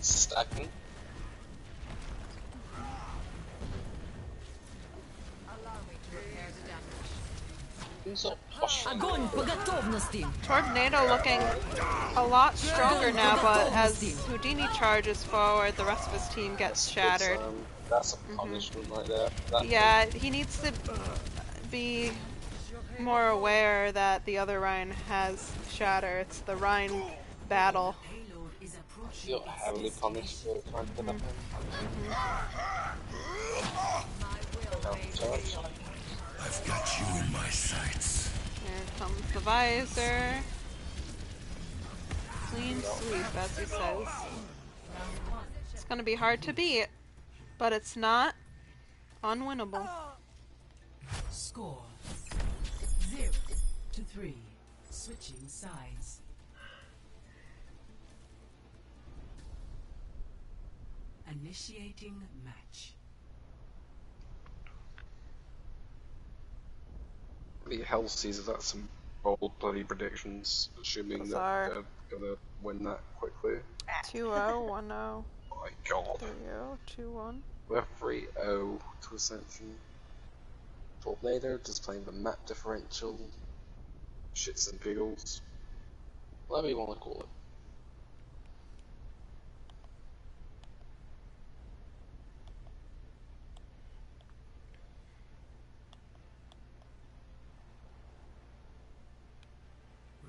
Stacking. Torbnado looking a lot stronger now, but as Houdini charges forward, the rest of his team gets shattered. That's a punishment right there. Yeah, he needs to be more aware that the other Rhine has shatter. It's the Rhine battle. You're heavily punished for trying to put that I've got you in my sights. Here comes the visor. Clean sweep, as he says. It's gonna be hard to beat, but it's not unwinnable. Score 0-3. Switching sides. Initiating match. The Hell Caesar, that's some bold bloody predictions, assuming Those that are. gonna win that quickly. 2-0, 1-0, Oh my god. 3-0, 2-1. We're 3-0 to Ascension. Torbnado just playing the map differential. Shits and giggles. Whatever you want to call it.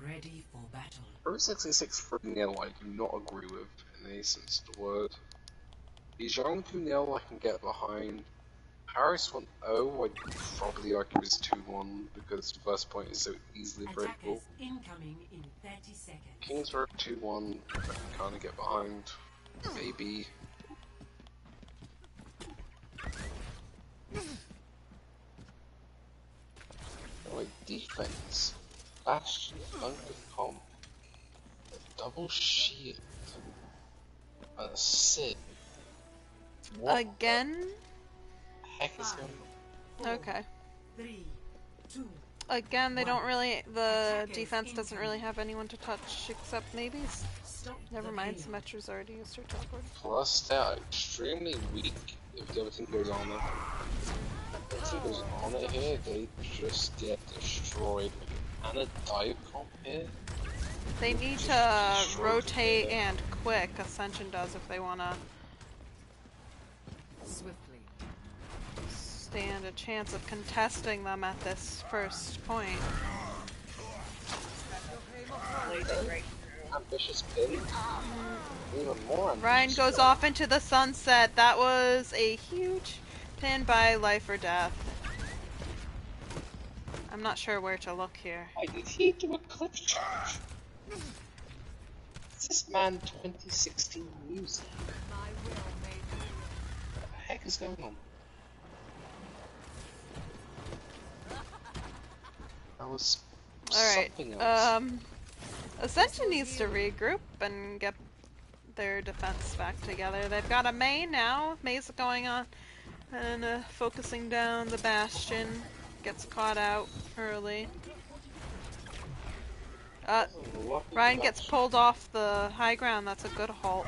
Ready for battle. Route 66 for nil I do not agree with in any sense of the word. Dijon 2-0 I can get behind. Paris 1-0 I'd probably argue is 2-1 because the first point is so easily breakable. Attackers incoming in 30 seconds. Kingsburg 2-1 I can kinda get behind. Maybe. Alright, defense. Bastion, under comp. Double shield. And a sit. What Again? the heck is going on? Okay. 3, 2. Again, they don't really. The defense doesn't really have anyone to touch except maybe. Never mind, Symmetra's already used her teleport. Plus, they're extremely weak if everything goes on there. If everything goes on it here, they just get destroyed. And a dive comp here? They need to rotate and quick. Ascension does if they want to Swiftly. stand a chance of contesting them at this first point. Ambitious pin. Even more ambitious. Ryan goes off into the sunset. That was a huge pin by life or death. I'm not sure where to look here. Why did he do a clip charge? Is this man 2016 music? What the heck is going on? That was something else. Ascension needs to regroup and get their defense back together. They've got a Mei now. Mei's going on and focusing down the Bastion. Gets caught out early. Ryan gets pulled off the high ground. That's a good halt.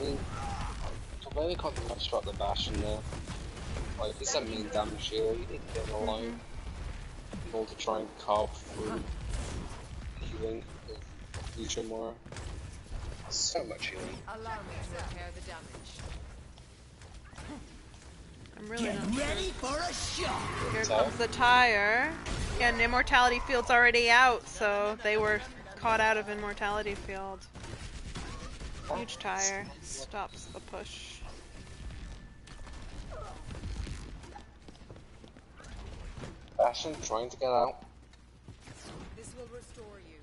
I mean, Torbnado can't construct the Bastion there. Like, it's a mean damage here, you need to get in a line. In order to try and carve through healing with Lucio Mora. So much healing. Allow me to repair the damage. I'm really not Ready for a shot. Here comes the tire. And Immortality Field's already out, so they were caught out of Immortality Field. Huge tire. Stops the push. Bastion trying to get out. This will restore you.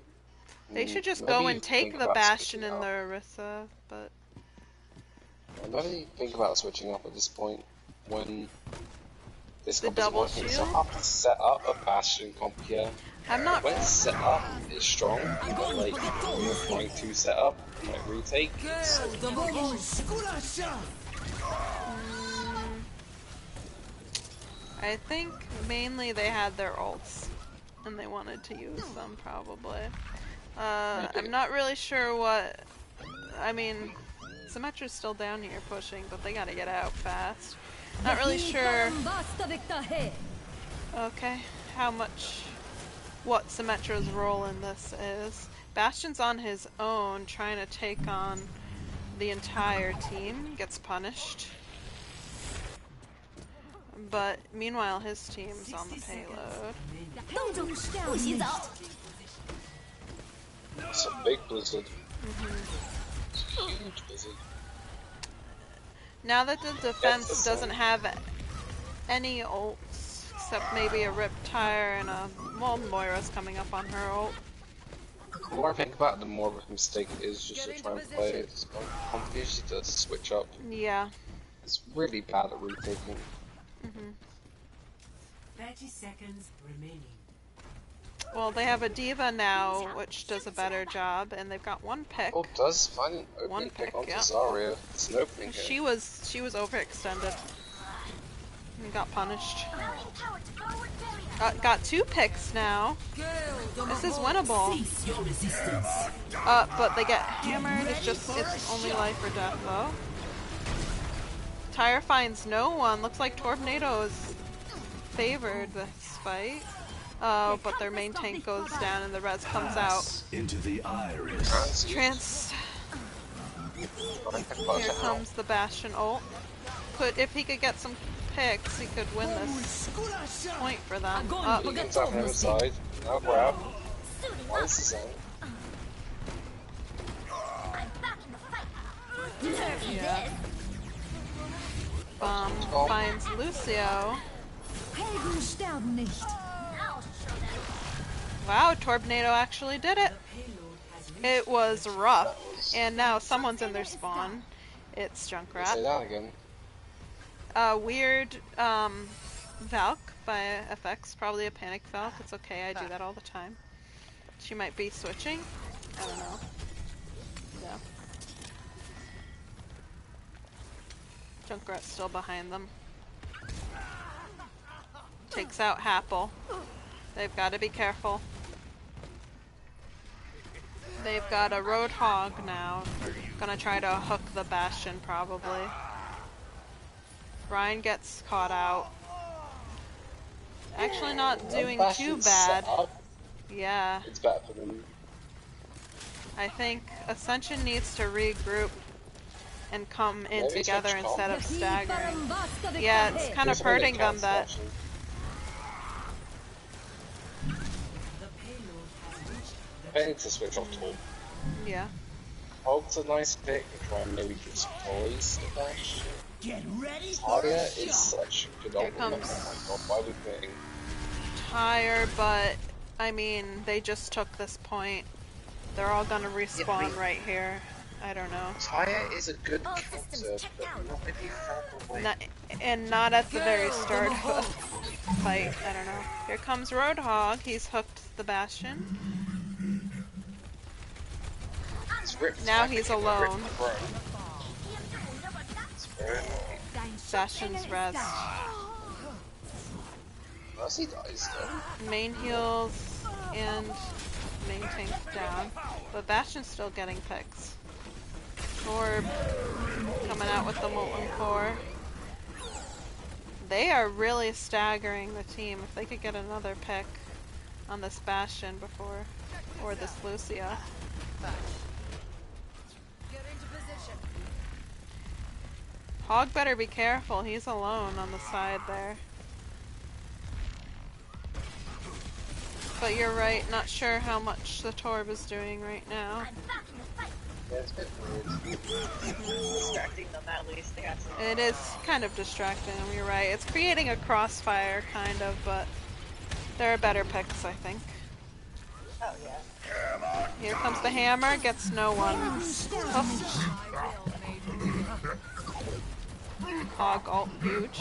They should just Maybe go you and take think the about Bastion switching and the up. Orisa, but What do you think about switching up at this point when this The comp is double working? So shield? I have to set up a Bastion comp here. I'm not. When it's set up, it's strong, but like when you're trying to set up, like retake, it's I think mainly they had their ults and they wanted to use them probably. I'm not really sure what. I mean, Symmetra's still down here pushing, but they gotta get out fast. Not really sure. Okay, what Symmetra's role in this is. Bastion's on his own, trying to take on the entire team, gets punished. But meanwhile, his team's on the payload. 冻住，不洗澡。 it's a big blizzard. It's a huge blizzard. Now that the defense doesn't have any ults, except maybe a Riptire and a... Well, Moira's coming up on her ult. The more I think about it, the more of a mistake it is just to try and play it. It's usually to switch up. Yeah. It's really bad at retaking. 30 seconds remaining. Well, they have a diva now, which does a better job, and they've got one pick. Oh, does find an One opening pick pick, onto yeah. Zarya. It's an opening here. She was overextended. He got punished. Got 2 picks now. This is winnable. But they get hammered. It's only life or death though. Tyre finds no one. Looks like Torbnado is favored this fight. Oh, but their main tank goes down and the res comes out. Into the iris. Here comes the Bastion ult. If he could get some picks, he could win this point for them. He comes out from the other side. Now grab. Nice design. Yeah. Finds Lucio. Wow, Torbnado actually did it. It was rough. And now someone's in their spawn. It's Junkrat. Say that again. Weird Valk by FX. Probably a panic Valk. It's okay, I do that all the time. She might be switching. I don't know. Yeah. Junkrat's still behind them. Takes out Happel. They've got to be careful. They've got a Roadhog now. Gonna try to hook the Bastion probably. Ryan gets caught out. Actually not doing too bad. Yeah. It's bad for them. I think Ascension needs to regroup and come in together instead of staggering. Yeah, it's kind of hurting them that... I need to switch off Torb. Yeah. Hog's a nice pick, try and maybe destroys the Bash. Tyre is such a good Here argument. comes Oh my god, why are we putting... Tyre, but I mean, they just took this point. They're all gonna respawn right here. I don't know. Tyre is a good counter, but not if you found a way. Not at the very start of the fight. I don't know. Here comes Roadhog. He's hooked the Bastion. Now he's alone. Bastion's res. Unless he dies though. Main heals and main tank down. But Bastion's still getting picks. Torb coming out with the Molten Core. They are really staggering the team. If they could get another pick on this Bastion before, or this Lucia. Hog better be careful, he's alone on the side there. But you're right, not sure how much the Torb is doing right now. Yeah, it's a bit weird. Distracting them at least. They have some... It is kind of distracting them, you're right. It's creating a crossfire, kind of, but there are better picks, I think. Oh yeah. Here comes the hammer, gets no one. Oh. Hog ult huge.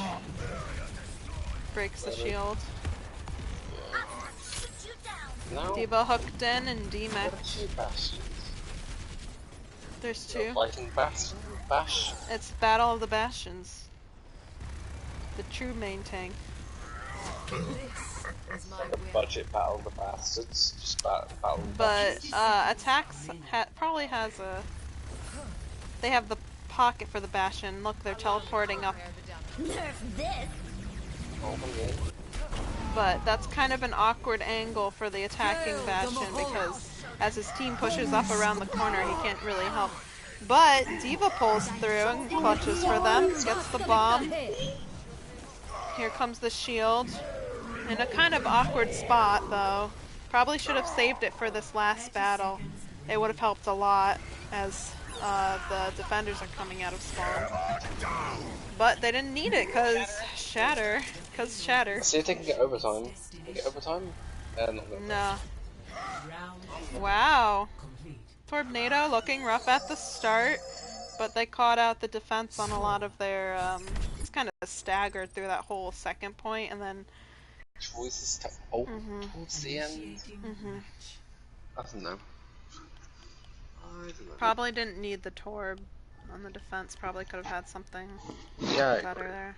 Breaks the shield. Now, Diva hooked in and there are dematch. 2 Bastions. There's 2. Fighting Bash. It's Battle of the Bastions. The true main tank. Like a budget battle of the bastards. Just battle of the But bastards. attacks probably has a... They have the pocket for the Bastion. Look, they're teleporting up. Oh my god. But that's kind of an awkward angle for the attacking Bastion because as his team pushes up around the corner, he can't really help. But Diva pulls through and clutches for them, gets the bomb. Here comes the shield. In a kind of awkward spot, though. Probably should have saved it for this last battle. It would have helped a lot as the defenders are coming out of spawn. But they didn't need it because Shatter. See if they can get overtime. Can they get overtime? Not really. No. Wow. Torbnado looking rough at the start, but they caught out the defense on a lot of their, it's kind of staggered through that whole second point, and then... Choices to ult towards the end? I don't know. Probably didn't need the Torb on the defense, probably could have had something Yeah, better there.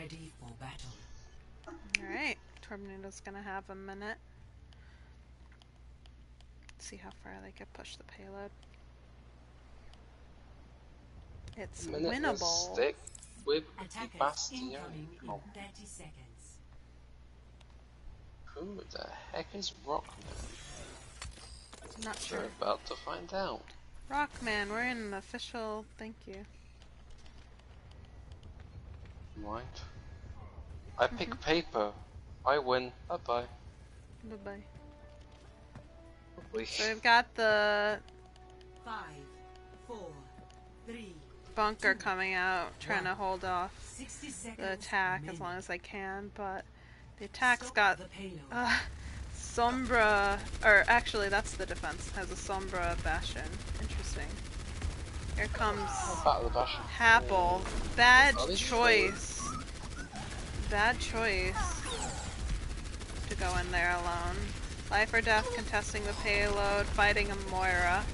Ready for battle. Alright, Torbnado's gonna have a minute. See how far they can push the payload. It's winnable. Stick with the Attackers Bastion. incoming in Oh, 30 seconds. who the heck is Rockman? Not sure. We're about to find out. Rockman, we're in an official thank you. Right. I pick paper. I win. Bye bye. Bye bye. Probably. So we've got the 5, 4, 3, bunker coming out, trying to hold off 60 seconds. the attack as remaining. long as I can, but the attack's got The payload. Sombra, or actually that's the defense, has a Sombra Bastion. Interesting. Here comes Battle of the Bastion. Happle. Bad Oh, this is choice. Bad choice to go in there alone. Life or death contesting the payload, fighting a Moira.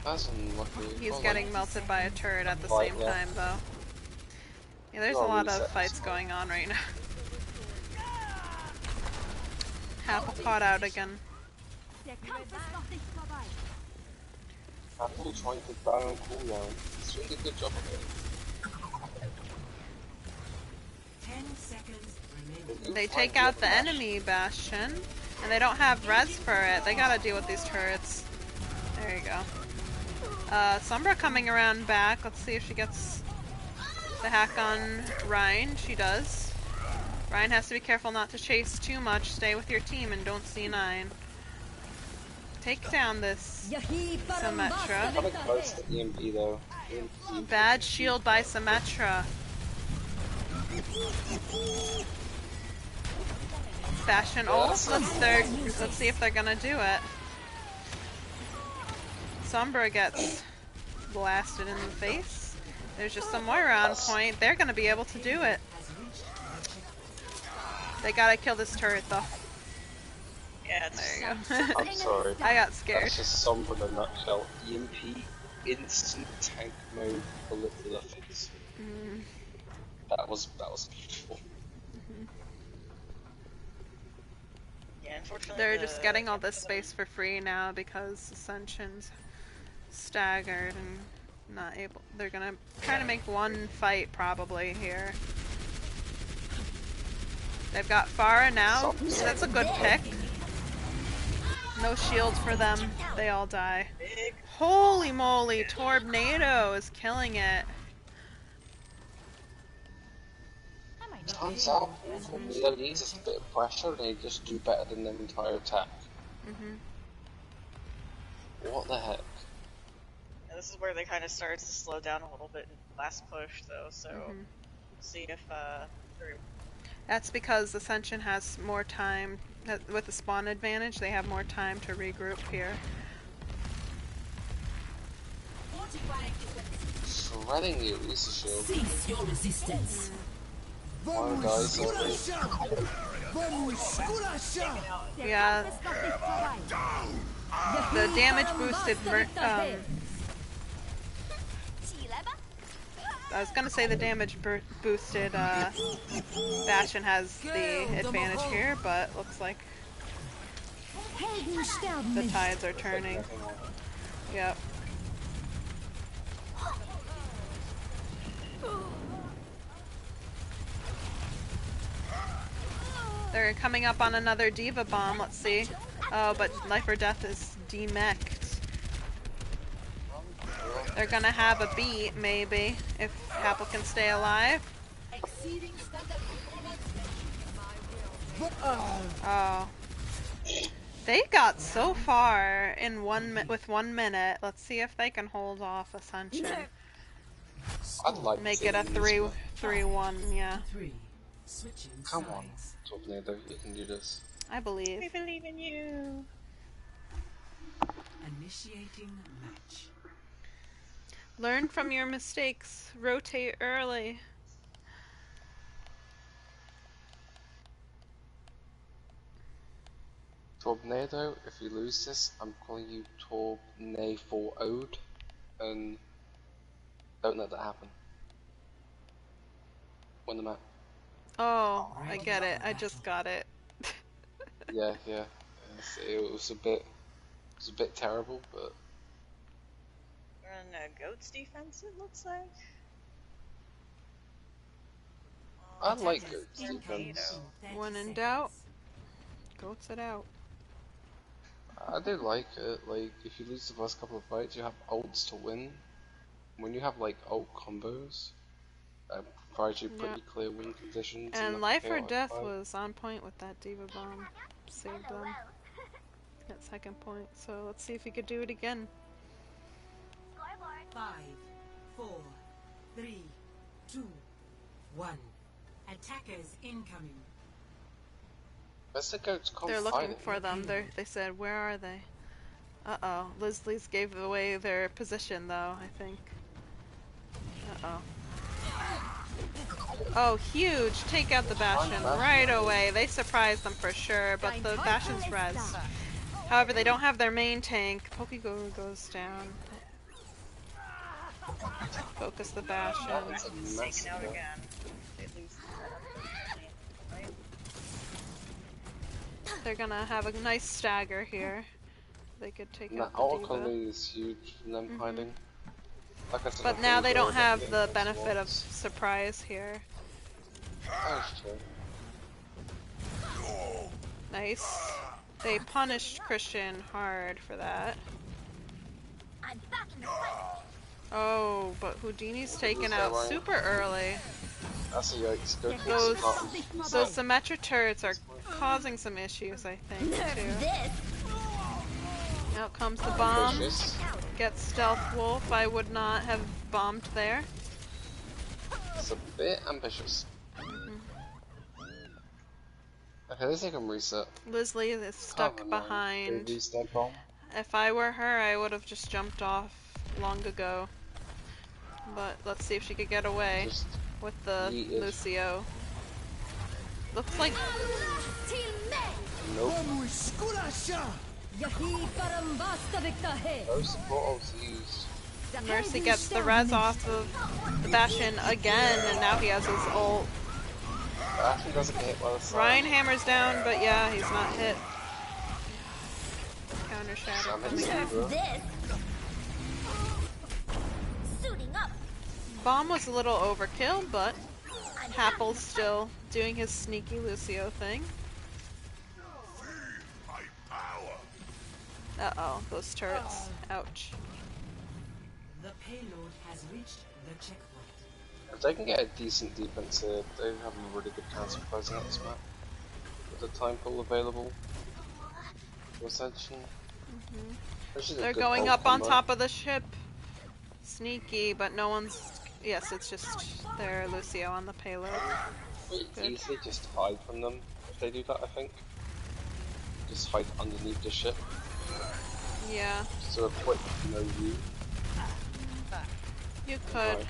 That's unlucky. He's Well, getting like, melted by a turret at the Right, same yeah. time though. Yeah, there's a Oh, lot of resets. fights going on right now. Happle caught out again. Der Kampf ist noch nicht vorbei. Apple trying to down cooldown. It's doing a good job of it. 10 seconds remaining. They take out the enemy Bastion, and they don't have res for it. They gotta deal with these turrets. There you go. Sombra coming around back. Let's see if she gets the hack on Ryan. She does. Ryan has to be careful not to chase too much. Stay with your team and don't C9. Take down this Symmetra. Kind of close to EMP though. EMP. Bad shield by Symmetra. Bastion ult. Let's see if they're gonna do it. Sombra gets blasted in the face. There's just some Moira on point. They're gonna be able to do it. They gotta kill this turret though. Yeah, it's There you go. I'm sorry. I got scared. That's just Sombra in a nutshell. EMP, instant tank mode, bullet to the face. That was beautiful. yeah. Unfortunately, They're just getting all this space for free now because Ascension's staggered and not able. They're gonna try to make one fight probably here. They've got Pharah now. That's a good pick. No shields for them. They all die. Holy moly, Torbnado is killing it. Turns out, Torbnado needs a bit of pressure and they just do better than their entire attack. What the heck? Yeah, this is where they kind of started to slow down a little bit in the last push, though. So we'll see if they're That's because Ascension has more time. With the spawn advantage, they have more time to regroup here. Shredding you, use the shield. Cease your resistance. Fire guys, Yeah, Ist noch nicht vorbei. the damage boosted. I was gonna say the damage boosted Bastion has the advantage here, but looks like Helden sterben the nicht. tides are turning. Yep. They're coming up on another Diva bomb, let's see. Oh, but Life or Death is demeched. They're gonna have a beat, maybe, if Happle can stay alive. Oh. They got so far in with 1 minute. Let's see if they can hold off Ascension. I'd like Make to it a see this one. 3-1, yeah. 3. Switching Come on, sides. Torbnado, you can do this. I believe. We believe in you. Initiating match. Learn from your mistakes. Rotate early. Torbnado, if you lose this, I'm calling you Torbnado Ode, and Don't let that happen. Win the map. Oh, I get it. I just got it. Yeah. It was a bit terrible, but We're in a goat's defense, it looks like. I like Attackers Goat's incoming defense. in 30 When in seconds. doubt, goats it out. I do like it. Like, if you lose the first couple of fights, you have ults to win. When you have like ult combos, that provides you pretty Yep. clear win conditions. And like Life a or chaotic Death fight. was on point with that Diva Bomb. Saved them at second point. So let's see if he could do it again. 5, 4, 3, 2, 1. Attackers incoming. Where's the goats They're looking fighting? for them. They said, where are they? Uh-oh. Leslie's gave away their position, though, I think. Uh-oh. Oh, huge! Take out the Bastion right away. They surprised them for sure, but the Bastion's res. However, they don't have their main tank. Pokeguru goes down. Focus the Bastion. It's a It's mess. taken out again. They lose the right? They're gonna have a nice stagger here. They could take The out the ult Diva. colony is huge from them hiding. Like I said, But I now think they don't they're have getting the close benefit of ones. surprise here. That's true. Nice. They punished Christian hard for that. I'm back in the fight. Oh, but Houdini's taken out super early. That's a yikes. Go takes Those the bottom. those Symmetra turrets are causing some issues, I think, too. This. Out comes the bomb. Vicious. Gets Stealth Wolf. I would not have bombed there. It's a bit ambitious. Okay, let's take him reset. Leslie is stuck Cover now. behind. They reset bomb. If I were her, I would have just jumped off long ago. But let's see if she could get away Just with the yeet it. Lucio. Looks like nope. Yahi karambasta vikta hai. No support ults used. Mercy gets the res off of the Bastion again, and now he has his ult. Actually doesn't get hit by the sun. Ryan hammers down, but yeah, he's not hit. Counter shadow coming in. This. Suiting up. Bomb was a little overkill, but Happel's still doing his sneaky Lucio thing. Uh-oh, those turrets. Ouch. The payload has reached the checkpoint. If they can get a decent defense here, they have a really good chance of closing out this map. With the time pool available for Ascension. They're going up on top of the ship. Sneaky, but no one's... Yes, it's just their Lucio on the payload. It's Good. easily just hide from them if they do that, I think. Just hide underneath the ship. Yeah, Just do a quick no view. you could.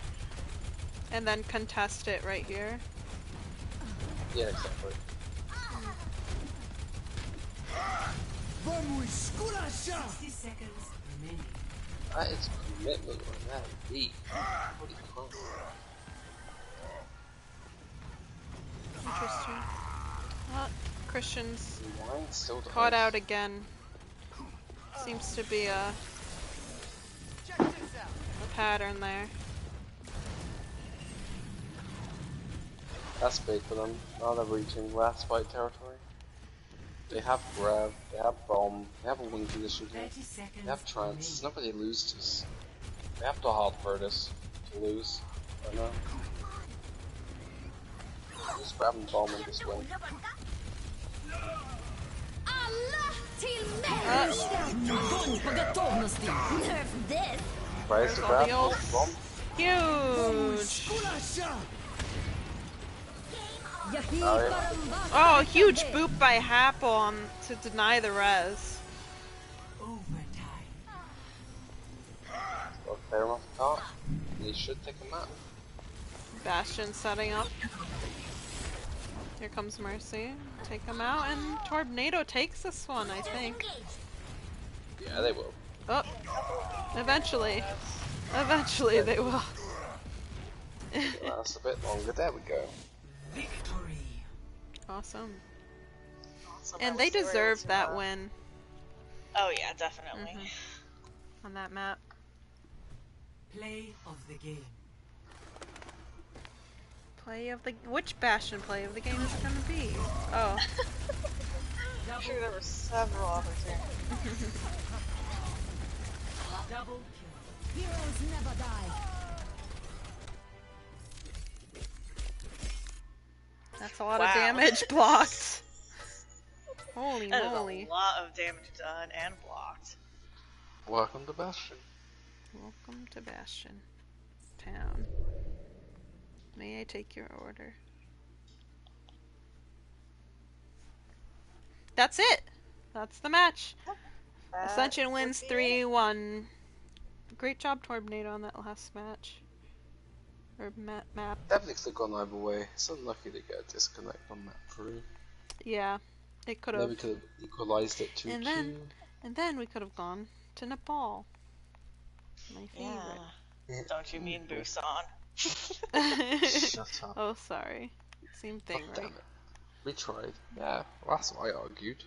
And then contest it right here. Yeah, exactly. 60 seconds remaining. That is commitment on that beat. Holy crap. Interesting. Well, Christian's Mine still does. caught out again. Seems to be a pattern there. That's big for them. Now they're reaching last fight territory. They have grab, they have bomb, they have a win condition here. 30 seconds They have trance. It's not really lose this. They have to hard for this to lose. I know. Just grab and bomb and just win. Allah till mig! På готовности. Nerf this. Tries to all grab, the ults. bomb. Huge! Yahi Oh, yeah. karambasta Oh, vikta huge hai. boop by Happel to deny the res. Overtime. Well, clear him off the top. They should take him out. Bastion setting up. Here comes Mercy. Take him out, and Torbnado takes this one, I think. Yeah, they will. Oh, eventually. Eventually they will. Make it last a bit longer. There we go. Victory. Awesome. So And at they least were able deserved to, that win Oh yeah, definitely. on that map. Play of the game. Play of the which Bastion play of the game is it gonna be? Oh, I'm sure there were several opportunities. Double kill. Heroes never die. that's a lot Wow. of damage blocked. Holy That is moly! a lot of damage done and blocked. Welcome to Bastion. Welcome to Bastion Town. May I take your order? That's it! That's the match! Ascension wins 3-1. Great job, Torbnado, on that last match. Or map. Definitely could have gone either way. It's unlucky to get a disconnect on that through. Yeah, it could Maybe have. could have equalised it 2-2. And then we could have gone to Nepal. My favorite. Yeah. Don't you mean Busan? Shut up. Oh, sorry. Same thing, Damn right? it. We tried. Yeah, well, that's what I argued.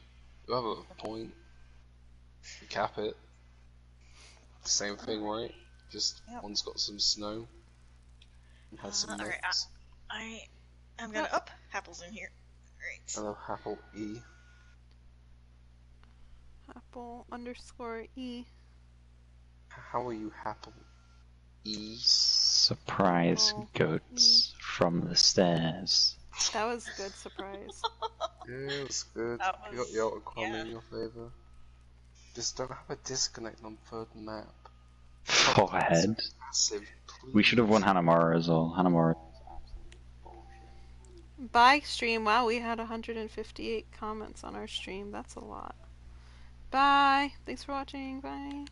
You have a point. You cap it. Same thing, right? Just one's got some snow. And has some Alright, nuts. I am gonna up. Apple's in here. Alright. Hello, Apple E. Apple_E. How are you, Apple E? Surprise Apple goats from the stairs. That was a good surprise. Yeah, it's good. That You got the was- auto in your favour. Just don't have a disconnect on third map. Forehead. Massive, please. We should have won Hanamura as well. Hanamura. Bye, stream. Wow, we had 158 comments on our stream. That's a lot. Bye. Thanks for watching. Bye.